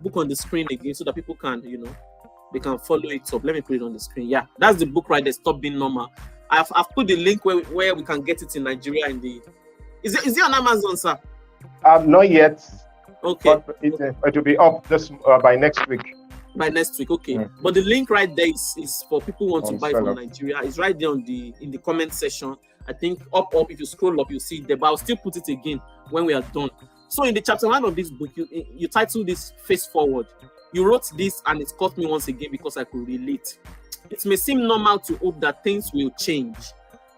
book on the screen again so that people can, they can follow it up. Let me put it on the screen. Yeah, that's the book right there, Stop Being Normal. I've put the link where we can get it in Nigeria. Is it on Amazon, sir? Not yet. Okay. But it will be up by next week. By next week, okay. Mm-hmm. But the link right there is for people who want to buy from Nigeria. It's right there in the comment section. I think up, if you scroll up, you see it there. But I'll still put it again when we are done. So in the chapter 1 of this book, you titled this Face Forward. You wrote this and it caught me once again because I could relate. It may seem normal to hope that things will change,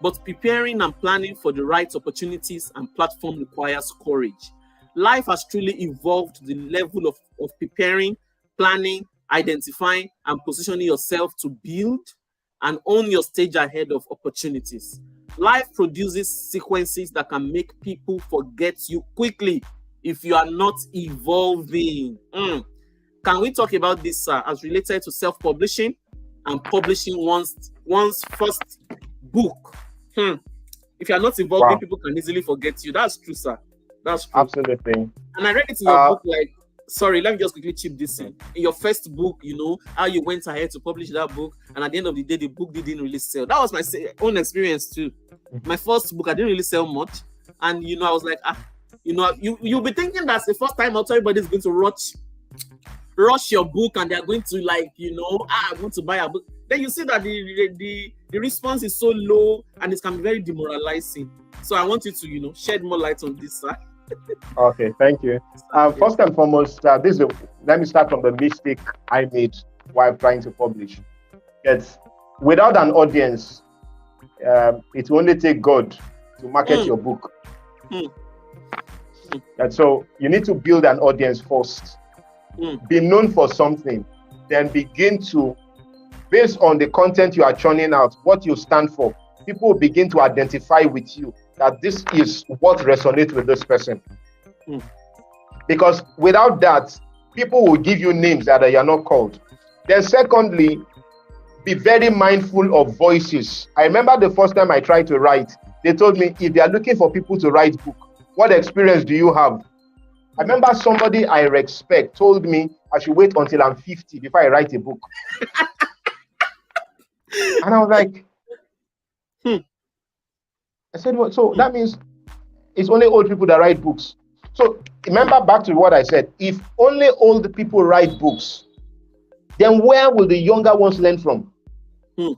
but preparing and planning for the right opportunities and platform requires courage. Life has truly evolved to the level of preparing, planning, identifying, and positioning yourself to build and own your stage ahead of opportunities. Life produces sequences that can make people forget you quickly if you are not evolving. Can we talk about this, sir, as related to self-publishing and publishing one's first book? If you are not evolving, people can easily forget you. That's true, sir. That's true. Absolutely. And I read it in your book, like, sorry, let me just quickly chip this in. In your first book, how you went ahead to publish that book, and at the end of the day, the book didn't really sell. That was my own experience too. My first book, I didn't really sell much, and I was like, you'll be thinking that's the first time out everybody's going to rush your book, and they're going to I want to buy a book. Then you see that the response is so low, and it can be very demoralizing. So I want you to shed more light on this, sir. Okay, thank you. First and foremost, let me start from the mistake I made while trying to publish. It's without an audience, it will only take God to market your book. And so you need to build an audience first. Be known for something, then begin to, based on the content you are churning out, what you stand for, people will begin to identify with you that this is what resonates with this person. Because without that, people will give you names that you are not called. Then secondly, be very mindful of voices. I remember the first time I tried to write, they told me, if they are looking for people to write book, what experience do you have? I remember somebody I respect told me I should wait until I'm 50 before I write a book. And I was like, I said, well, so that means it's only old people that write books. So remember back to what I said, if only old people write books, then where will the younger ones learn from? Who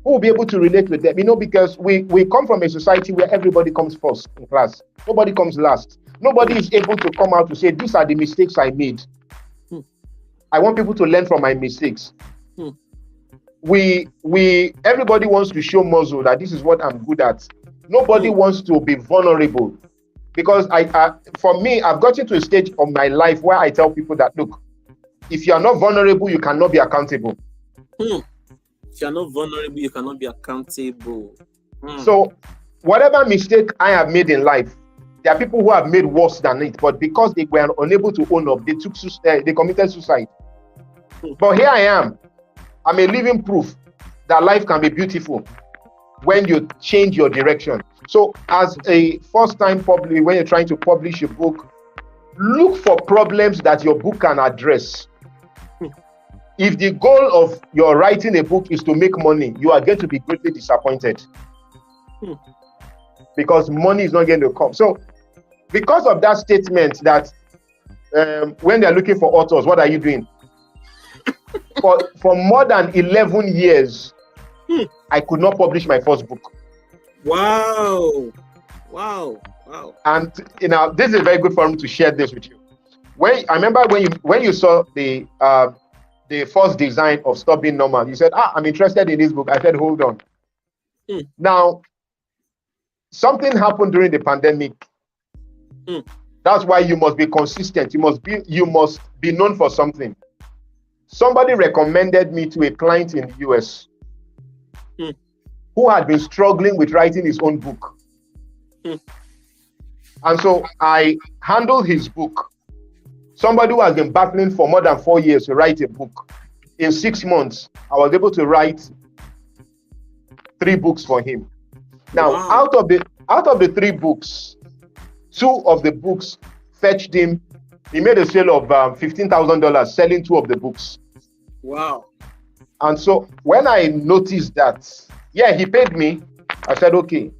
will be able to relate with them? Because we come from a society where everybody comes first in class. Nobody comes last. Nobody is able to come out to say, these are the mistakes I made. I want people to learn from my mistakes. Everybody wants to show muscle that this is what I'm good at. Nobody wants to be vulnerable. Because for me, I've gotten to a stage of my life where I tell people that, look, if you are not vulnerable, you cannot be accountable. If you are not vulnerable, you cannot be accountable. So whatever mistake I have made in life, there are people who have made worse than it, but because they were unable to own up, they committed suicide. But here I am. I'm a living proof that life can be beautiful when you change your direction. So as a first-time publisher, when you're trying to publish a book, look for problems that your book can address. If the goal of your writing a book is to make money, you are going to be greatly disappointed. Because money is not going to come. So because of that statement that when they're looking for authors, what are you doing? For more than 11 years, I could not publish my first book. Wow. And this is a very good forum to share this with you. I remember when you saw the first design of Stop Being Normal, you said, I'm interested in this book. I said, hold on. Now, something happened during the pandemic. That's why you must be consistent. You must be known for something. Somebody recommended me to a client in the US who had been struggling with writing his own book. And so I handled his book. Somebody who has been battling for more than 4 years to write a book. In 6 months, I was able to write 3 books for him. Now, out of the 3 books, 2 of the books fetched him. He made a sale of $15,000 selling 2 of the books. Wow. And so when I noticed that, he paid me, I said, okay.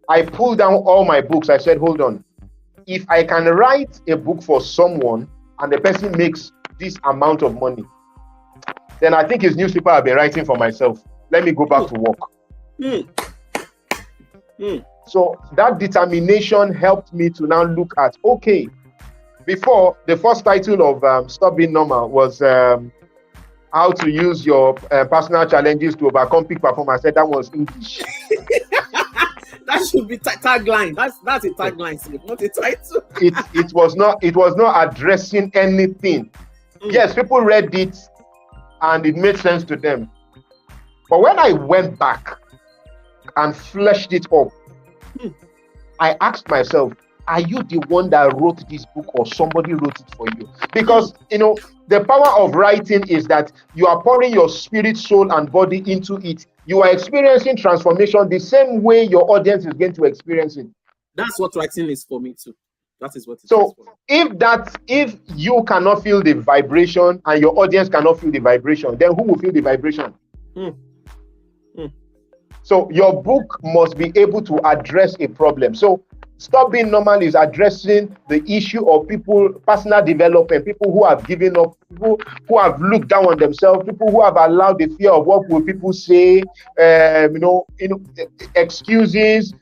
I pulled down all my books. I said, hold on. If I can write a book for someone and the person makes this amount of money, then I think his newspaper I've been writing for myself. Let me go back to work. So that determination helped me to now look at, okay, before the first title of Stop Being Normal was how to use your personal challenges to overcome peak performance. I said that was English. That should be tagline. That's a tagline, not a title. It was not addressing anything. Yes, people read it and it made sense to them. But when I went back and fleshed it up, I asked myself, are you the one that wrote this book or somebody wrote it for you? Because, the power of writing is that you are pouring your spirit, soul, and body into it. You are experiencing transformation the same way your audience is going to experience it. That's what writing is for me too. That is what it is. So if you cannot feel the vibration and your audience cannot feel the vibration, then who will feel the vibration? So your book must be able to address a problem. So Stop Being Normal is addressing the issue of people, personal development, people who have given up, people who have looked down on themselves, people who have allowed the fear of what will people say, excuses.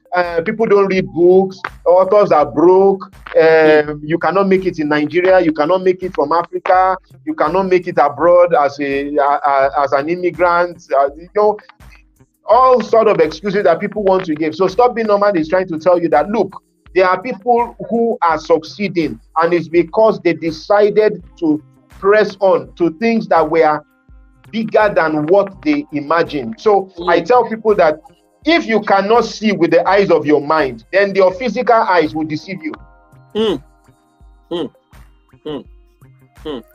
People don't read books. Authors are broke. You cannot make it in Nigeria. You cannot make it from Africa. You cannot make it abroad as an immigrant. All sort of excuses that people want to give. So Stop Being Normal is trying to tell you that, look, there are people who are succeeding, and it's because they decided to press on to things that were bigger than what they imagined. So I tell people that if you cannot see with the eyes of your mind, then your physical eyes will deceive you.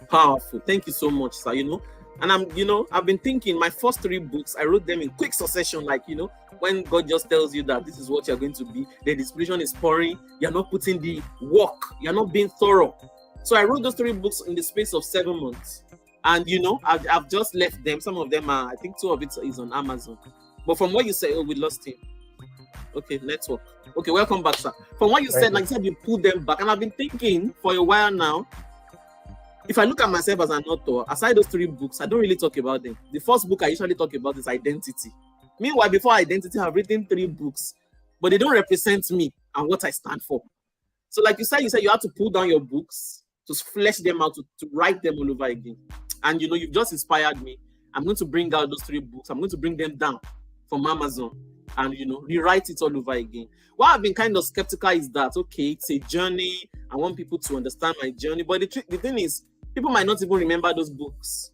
Powerful. Thank you so much, sir. And I've been thinking, my first 3 books, I wrote them in quick succession, when God just tells you that this is what you're going to be, the inspiration is pouring, you're not putting the work, you're not being thorough. So I wrote those 3 books in the space of 7 months. And, I've just left them. Some of them are, I think 2 of it is on Amazon. But from what you said, we lost him. Okay, network. Okay, welcome back, sir. From what you said, like you said, you pulled them back. And I've been thinking for a while now, if I look at myself as an author, aside those 3 books, I don't really talk about them. The first book I usually talk about is identity. Meanwhile, before identity, I've written 3 books, but they don't represent me and what I stand for. So like you said you have to pull down your books, to flesh them out, to write them all over again. And you've just inspired me. I'm going to bring out those 3 books. I'm going to bring them down from Amazon and, rewrite it all over again. What I've been kind of skeptical is that, okay, it's a journey. I want people to understand my journey. But the thing is, people might not even remember those books.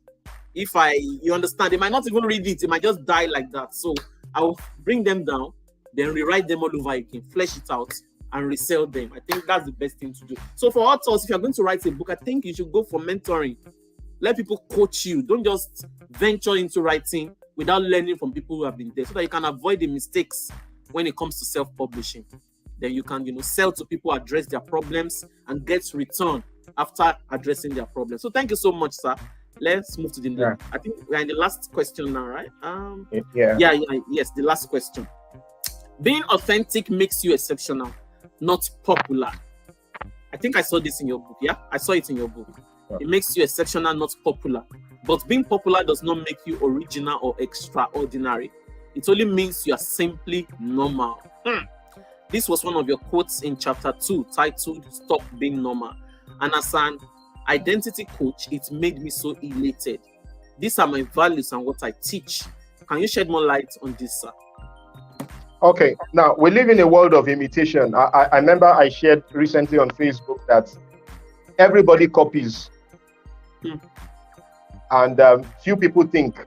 You understand, they might not even read it. It might just die like that. So I will bring them down, then rewrite them all over again, flesh it out, and resell them. I think that's the best thing to do. So for authors, if you're going to write a book, I think you should go for mentoring. Let people coach you. Don't just venture into writing without learning from people who have been there, so that you can avoid the mistakes when it comes to self-publishing. Then you can, sell to people, address their problems, and get return after addressing their problems. So thank you so much, sir. Let's move to the I think we're in the last question now, right? Yes, the last question. Being authentic makes you exceptional, not popular. I think I saw this in your book. Yeah, I saw it in your book. It makes you exceptional, not popular. But being popular does not make you original or extraordinary. It only means you are simply normal. This was one of your quotes in chapter 2, titled Stop Being Normal. And as an identity coach, it made me so elated. These are my values and what I teach. Can you shed more light on this, sir? Okay, now we live in a world of imitation. I remember I shared recently on Facebook that everybody copies. And few people think,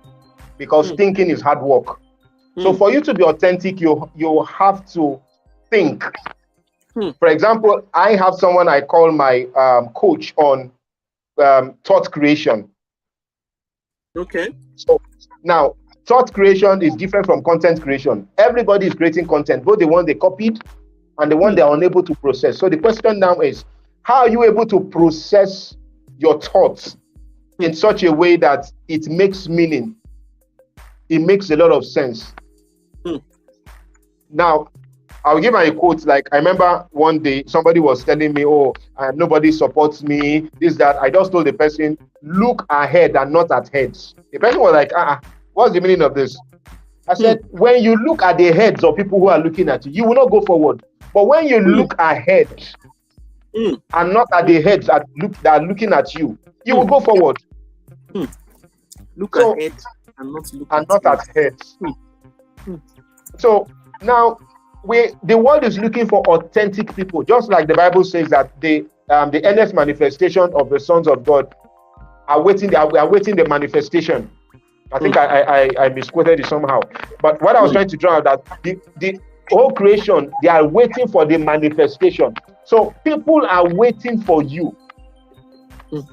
because thinking is hard work. So for you to be authentic, you have to think. For example, I have someone I call my coach on thought creation. Okay. So now, thought creation is different from content creation. Everybody is creating content, both the one they copied and the one they are unable to process. So the question now is, how are you able to process your thoughts in such a way that it makes meaning? It makes a lot of sense. Now, I'll give my quote. Like, I remember one day somebody was telling me, nobody supports me, this, that. I just told the person, look ahead and not at heads. The person was like, what's the meaning of this? I said, when you look at the heads of people who are looking at you, you will not go forward. But when you look ahead and not at the heads that are looking at you, you will go forward. Look ahead and not at heads. So now, the world is looking for authentic people, just like the Bible says that the earnest manifestation of the sons of God are waiting the manifestation. I think I misquoted it somehow. But what I was trying to draw out, that the whole creation, they are waiting for the manifestation. So people are waiting for you.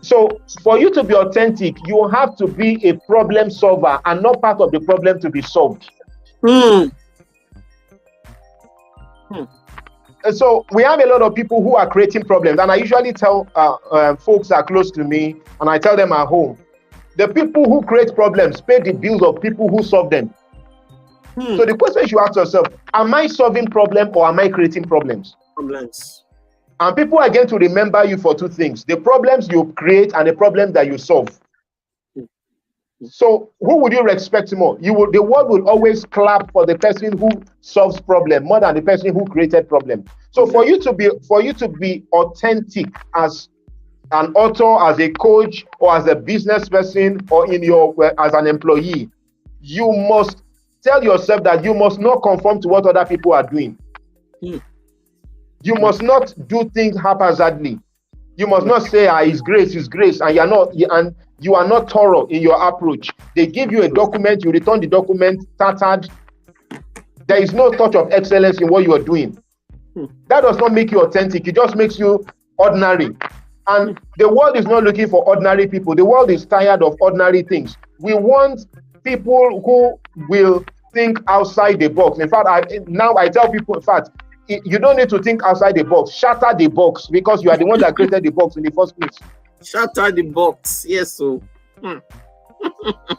So for you to be authentic, you have to be a problem solver and not part of the problem to be solved. so we have a lot of people who are creating problems, and I usually tell folks that are close to me, and I tell them at home, the people who create problems pay the bills of people who solve them. So the question you ask yourself, am I solving problem or am I creating problems? Problems. And people are going to remember you for two things: the problems you create and the problems that you solve. So who would you respect more? The world will always clap for the person who solves problem more than the person who created problem. So for you to be authentic as an author, as a coach, or as a business person, or as an employee, you must tell yourself that you must not conform to what other people are doing. You must not do things haphazardly. You must not say, it's grace, and you are not thorough in your approach. They give you a document, you return the document tattered. There is no touch of excellence in what you are doing. That does not make you authentic. It just makes you ordinary. And the world is not looking for ordinary people. The world is tired of ordinary things. We want people who will think outside the box. In fact, I tell people, in fact, you don't need to think outside the box. Shatter the box, because you are the one that created the box in the first place. Shatter the box. Yes, so.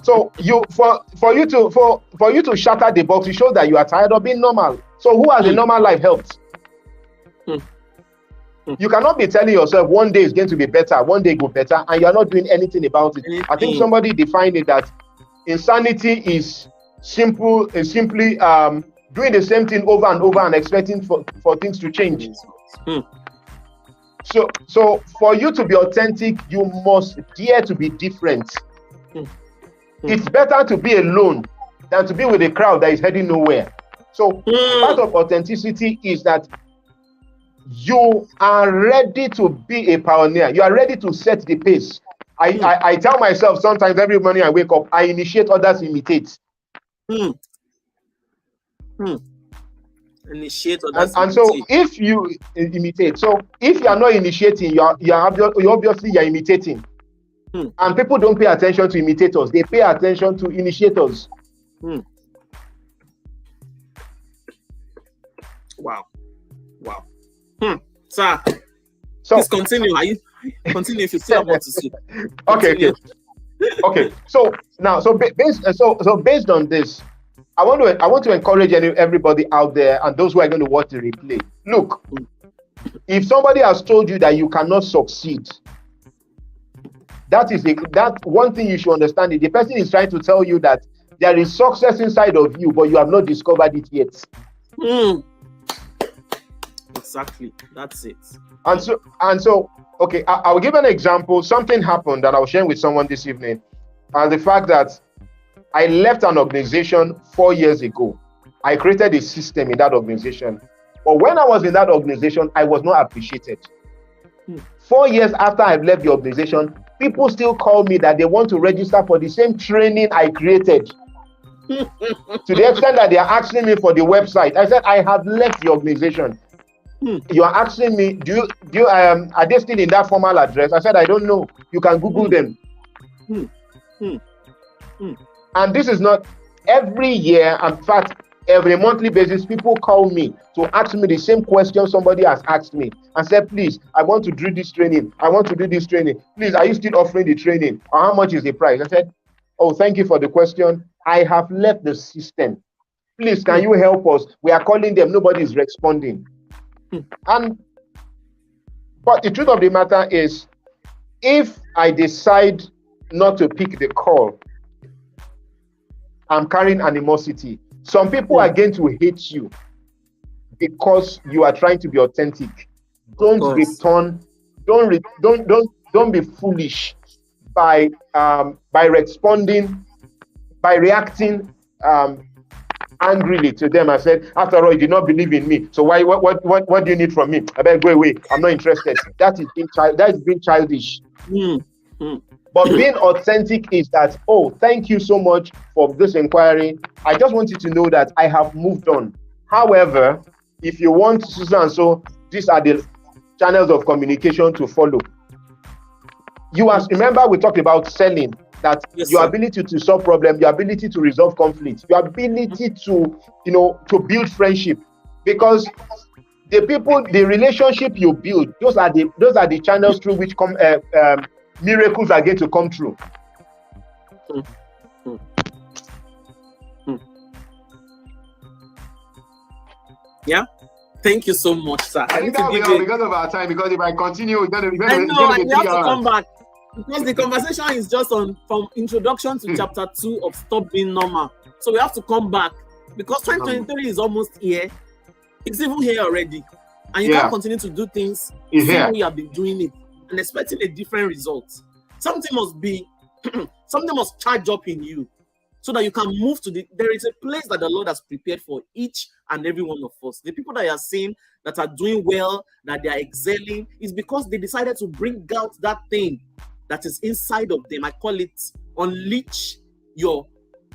So for you to shatter the box, it shows that you are tired of being normal. So who has a normal life helped? You cannot be telling yourself one day is going to be better, one day go better, and you are not doing anything about it. I think somebody defined it that insanity is simply doing the same thing over and over and expecting for things to change. So for you to be authentic, you must dare to be different. It's better to be alone than to be with a crowd that is heading nowhere. So part of authenticity is that you are ready to be a pioneer. You are ready to set the pace. I tell myself sometimes every morning I wake up, I initiate, others imitate. Initiate, others and so if you imitate, so if you are not initiating, you obviously are imitating. And people don't pay attention to imitators, they pay attention to initiators. Wow. Sir, please continue. Continue if you still have what to say. Okay. So now, based on this, I want to encourage everybody out there and those who are going to watch the replay. Look, if somebody has told you that you cannot succeed, that one thing you should understand. The person is trying to tell you that there is success inside of you, but you have not discovered it yet. Exactly, that's it. And so, okay, I'll give an example. Something happened that I was sharing with someone this evening, and the fact that I left an organization 4 years ago. I created a system in that organization, but when I was in that organization, I was not appreciated. 4 years after I've left the organization, people still call me that they want to register for the same training I created. To the extent that they are asking me for the website. I said, I have left the organization. You are asking me, are they still in that formal address? I said, I don't know. You can Google them. And this is not every year. In fact, every monthly basis, people call me to ask me the same question somebody has asked me and said, please, I want to do this training. I want to do this training. Please, are you still offering the training? Or how much is the price? I said, oh, thank you for the question. I have left the system. Please, can you help us? We are calling them. Nobody is responding. But the truth of the matter is, if I decide not to pick the call, I'm carrying animosity. Some people are going to hate you because you are trying to be authentic. Don't be foolish by reacting angrily to them. I said, after all, you did not believe in me. So what do you need from me? I better go away. I'm not interested. That is being childish. But being authentic is that, oh, thank you so much for this inquiry. I just want you to know that I have moved on. However, if you want so and so, these are the channels of communication to follow. Remember we talked about selling, that your ability to solve problems, your ability to resolve conflicts, your ability to build friendship. Because The people, the relationship you build, those are the channels through which miracles are going to come through. Yeah. Thank you so much, sir. I think that will be because of our time, because if I continue, it's going to be 3 hours. To come back. Because the conversation is just from introduction to chapter 2 of Stop Being Normal. So we have to come back because 2023 is almost here. It's even here already. And you can't continue to do things the same way you have been doing it and expecting a different result. Something must charge up in you so that you can move to there is a place that the Lord has prepared for each and every one of us. The people that you are seeing that are doing well, that they are excelling, is because they decided to bring out that thing that is inside of them. I call it unleash your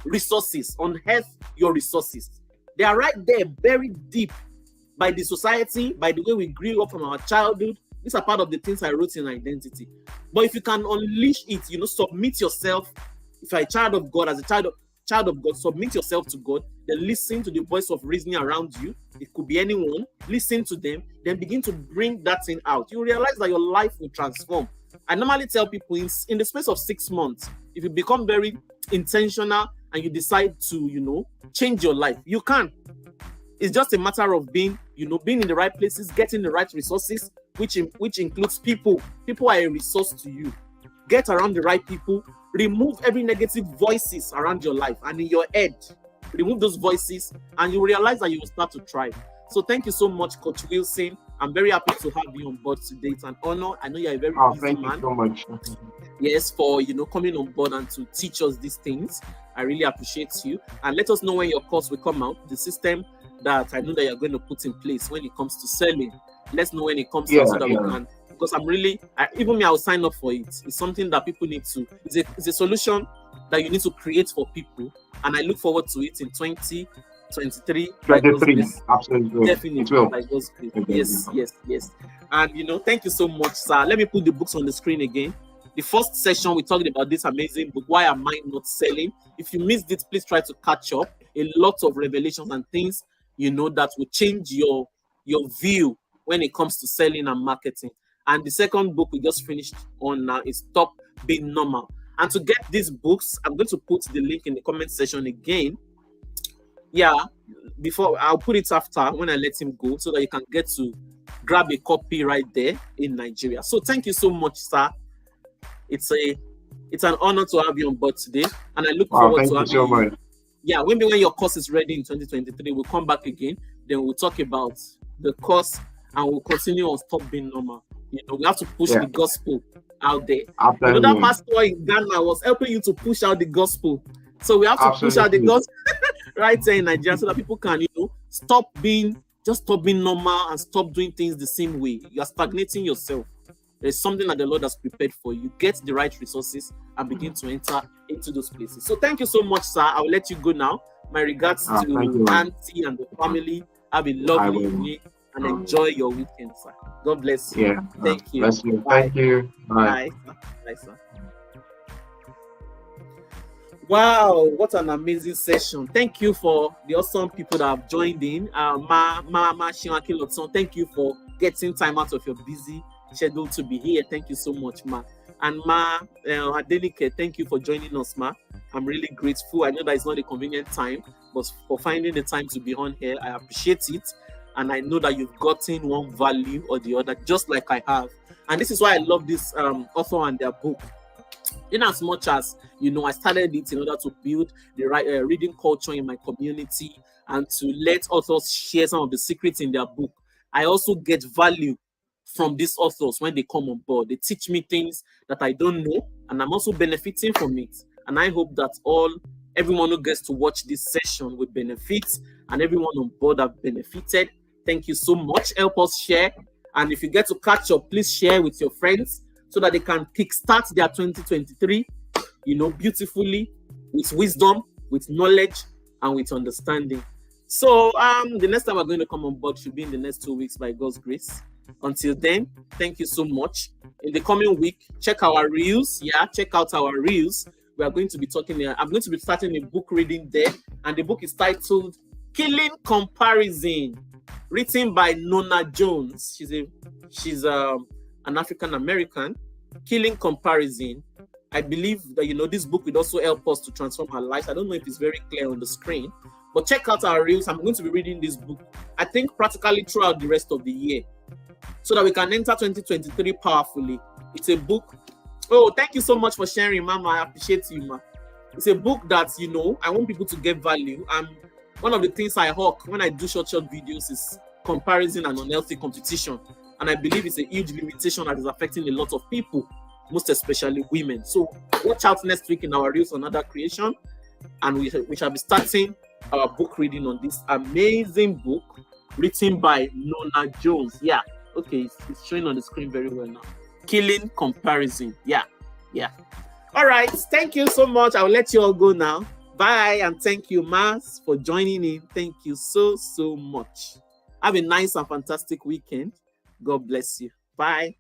resources, unearth your resources. They are right there, buried deep by the society, by the way we grew up from our childhood. These are part of the things I wrote in Identity. But if you can unleash it, submit yourself. If you're a child of God, as a child of God, submit yourself to God. Then listen to the voice of reasoning around you. It could be anyone. Listen to them. Then begin to bring that thing out. You realize that your life will transform. I normally tell people in the space of 6 months, if you become very intentional and you decide to, change your life, you can. It's just a matter of being in the right places, getting the right resources, which includes people. People are a resource to you. Get around the right people. Remove every negative voices around your life and in your head. Remove those voices and you realize that you will start to thrive. So thank you so much, Coach Wilson. I'm very happy to have you on board today. It's an honor. I know you're a very busy thank man. You so much. Yes, for coming on board and to teach us these things. I really appreciate you. And let us know when your course will come out. The system that I know that you're going to put in place when it comes to selling. Let's know when it comes out so that we can. Because I will sign up for it. It's something that people need to. It's a solution that you need to create for people, and I look forward to it in 2023. 23, absolutely. Definitely, by God's grace. Yes. And thank you so much, sir. Let me put the books on the screen again. The first session we talked about this amazing book, Why Am I Not Selling? If you missed it, please try to catch up. A lot of revelations and things that will change your view when it comes to selling and marketing. And the second book we just finished on now is Stop Being Normal. And to get these books, I'm going to put the link in the comment section again. Yeah, before I'll put it after when I let him go so that you can get to grab a copy right there in Nigeria. So thank you so much, sir. It's an honor to have you on board today. And I look forward to having you. So much. Yeah, maybe when your course is ready in 2023, we'll come back again. Then we'll talk about the course and we'll continue on Stop Being Normal. We have to push the gospel out there. That pastor in Ghana was helping you to push out the gospel. So we have to push out the gospel right there in Nigeria so that people can, stop being normal and stop doing things the same way. You are stagnating yourself. There's something that the Lord has prepared for you. Get the right resources and begin to enter into those places. So thank you so much, sir. I will let you go now. My regards to Auntie and the family. Have a lovely evening and enjoy your weekend, sir. God bless you. Yeah. Thank you. Bless you. Thank you. Bye. Bye, sir. Wow, what an amazing session. Thank you for the awesome people that have joined in. Ma Shinwaki Lotson, thank you for getting time out of your busy schedule to be here. Thank you so much, Ma. And Ma Adelike, thank you for joining us, Ma. I'm really grateful. I know that it's not a convenient time, but for finding the time to be on here, I appreciate it. And I know that you've gotten one value or the other, just like I have. And this is why I love this author and their book. In as much as, I started it in order to build the right reading culture in my community and to let authors share some of the secrets in their book, I also get value from these authors when they come on board. They teach me things that I don't know, and I'm also benefiting from it. And I hope that everyone who gets to watch this session will benefit, and everyone on board have benefited. Thank you so much. Help us share. And if you get to catch up, please share with your friends so that they can kickstart their 2023, beautifully, with wisdom, with knowledge, and with understanding. So the next time we're going to come on board should be in the next 2 weeks by God's grace. Until then, thank you so much. In the coming week, check our reels. Yeah, check out our reels. We are going to be talking there. I'm going to be starting a book reading there. And the book is titled Killing Comparison. written by Nona Jones. She's an African American. Killing Comparison. I believe that this book would also help us to transform our lives. I don't know if it's very clear on the screen, but check out our reels. I'm going to be reading this book, I think, practically throughout the rest of the year, so that we can enter 2023 powerfully. It's a book. Oh, thank you so much for sharing, Mama. I appreciate you, ma. It's a book that I want people to get value. And one of the things I hawk when I do short videos is comparison and unhealthy competition. And I believe it's a huge limitation that is affecting a lot of people, most especially women. So watch out next week in our Reels on Other Creation. And we shall be starting our book reading on this amazing book written by Nona Jones. Yeah, okay, it's showing on the screen very well now. Killing Comparison. Yeah. All right, thank you so much. I'll let you all go now. Bye, and thank you, Mas, for joining in. Thank you so much. Have a nice and fantastic weekend. God bless you. Bye.